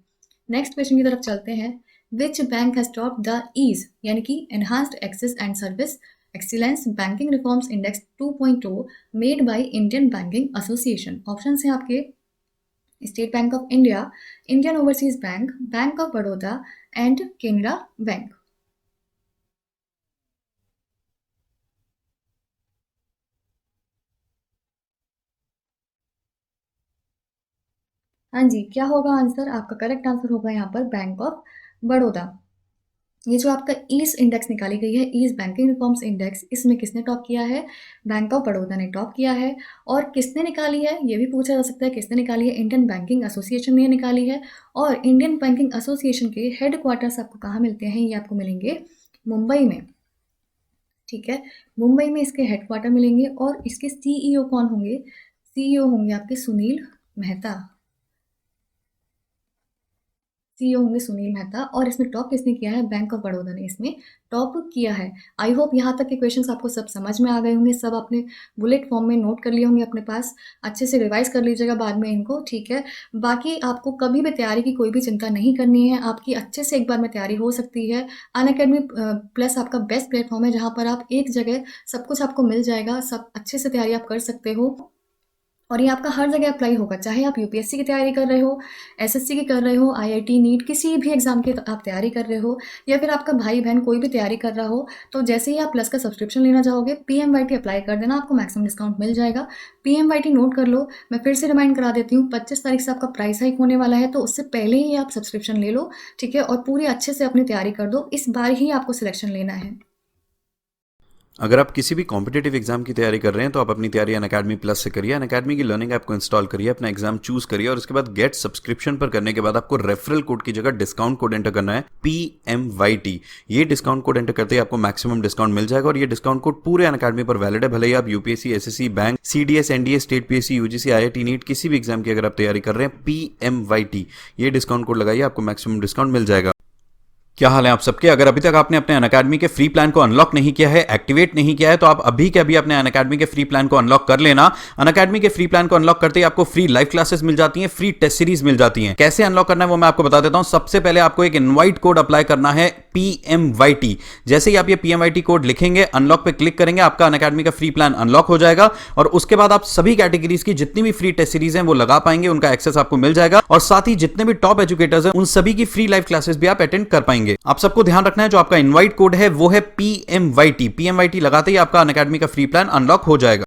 नेक्स्ट क्वेश्चन की तरफ चलते हैं। Which bank has top the EASE यानी कि enhanced access and service excellence banking reforms index 2.0 made by Indian Banking Association? Option है आपके State Bank of India, Indian Overseas Bank, Bank of Baroda and Canara Bank. हाँ जी, क्या होगा answer? आपका correct answer होगा यहाँ पर बैंक ऑफ बड़ौदा। ये जो आपका ईज इंडेक्स निकाली गई है, ईज बैंकिंग रिफॉर्म्स इंडेक्स, इसमें किसने टॉप किया है? बैंक ऑफ बड़ौदा ने टॉप किया है। और किसने निकाली है ये भी पूछा जा सकता है, किसने निकाली है? इंडियन बैंकिंग एसोसिएशन ने निकाली है। और इंडियन बैंकिंग एसोसिएशन के हेड क्वार्टर्स आपको कहाँ मिलते हैं? ये आपको मिलेंगे मुंबई में। ठीक है, मुंबई में इसके हेड क्वार्टर मिलेंगे। और इसके सीईओ कौन होंगे? सीईओ होंगे आपके सुनील मेहता। सीईओ होंगे सुनील मेहता। और इसमें टॉप किसने किया है? बैंक ऑफ बड़ौदा ने इसमें टॉप किया है। आई होप यहाँ तक के क्वेश्चंस आपको सब समझ में आ गए होंगे, सब आपने बुलेट फॉर्म में नोट कर लिए होंगे अपने पास। अच्छे से रिवाइज कर लीजिएगा बाद में इनको। ठीक है, बाकी आपको कभी भी तैयारी की कोई भी चिंता नहीं करनी है, आपकी अच्छे से एक बार में तैयारी हो सकती है। अनअकैडमी प्लस आपका बेस्ट प्लेटफॉर्म है जहाँ पर आप एक जगह सब कुछ आपको मिल जाएगा, सब अच्छे से तैयारी आप कर सकते हो। और ये आपका हर जगह अप्लाई होगा, चाहे आप यूपीएससी की तैयारी कर रहे हो, एसएससी की कर रहे हो, आईआईटी नीट किसी भी एग्जाम की आप तैयारी कर रहे हो, या फिर आपका भाई बहन कोई भी तैयारी कर रहा हो, तो जैसे ही आप प्लस का सब्सक्रिप्शन लेना चाहोगे पीएमवाईटी अप्लाई कर देना, आपको मैक्सिमम डिस्काउंट मिल जाएगा। पीएमवाईटी नोट कर लो। मैं फिर से रिमाइंड करा देती हूँ, 25 तारीख से आपका प्राइस हाइक होने वाला है, तो उससे पहले ही आप सब्सक्रिप्शन ले लो। ठीक है, और पूरी अच्छे से अपनी तैयारी कर दो, इस बार ही आपको सिलेक्शन लेना है। अगर आप किसी भी कॉम्पिटेटिव एग्जाम की तैयारी कर रहे हैं तो आप अपनी तैयारी अनअकैडमी प्लस से करिए। अनअकैडमी की लर्निंग ऐप को इंस्टॉल करिए, अपना एग्जाम चूज करिए और उसके बाद गेट सब्सक्रिप्शन पर करने के बाद आपको रेफरल कोड की जगह डिस्काउंट कोड एंटर करना है PMYT। ये डिस्काउंट कोड एंटर करते ही आपको मैक्सिमम डिस्काउंट मिल जाएगा और ये डिस्काउंट कोड पूरे अनअकैडमी पर वैलिड है। भले ही आप UPSC, SSC, bank, CDS, NDA, state PSC, UGC, IIT NEET किसी भी एग्जाम की अगर आप तैयारी कर रहे हैं, PMYT ये डिस्काउंट कोड लगाइए, आपको मैक्सिमम डिस्काउंट मिल जाएगा। क्या हाल है आप सबके? अगर अभी तक आपने अपने अनअकैडमी के फ्री प्लान को अनलॉक नहीं किया है, एक्टिवेट नहीं किया है, तो आप अभी के अभी अपने अनअकैडमी के फ्री प्लान को अनलॉक कर लेना। अनअकैडमी के फ्री प्लान को अनलॉक करते ही आपको फ्री लाइव क्लासेस मिल जाती हैं, फ्री टेस्ट सीरीज मिल जाती हैं। कैसे अनलॉक करना है वो मैं आपको बता देता हूं। सबसे पहले आपको एक इनवाइट कोड अप्लाई करना है PMYT। जैसे ही आप ये PMYT कोड लिखेंगे, अनलॉक पे क्लिक करेंगे, आपका अनअकैडमी का फ्री प्लान अनलॉक हो जाएगा और उसके बाद आप सभी कैटेगरीज की जितनी भी फ्री टेस्ट सीरीज हैं वो लगा पाएंगे, उनका एक्सेस आपको मिल जाएगा और साथ ही जितने भी टॉप एजुकेटर्स हैं उन सभी की फ्री लाइव क्लासेस भी आप अटेंड कर पाएंगे। आप सबको ध्यान रखना है, जो आपका इनवाइट कोड है वो है PMYT। PMYT लगाते ही आपका अनअकैडमी का फ्री प्लान अनलॉक हो जाएगा।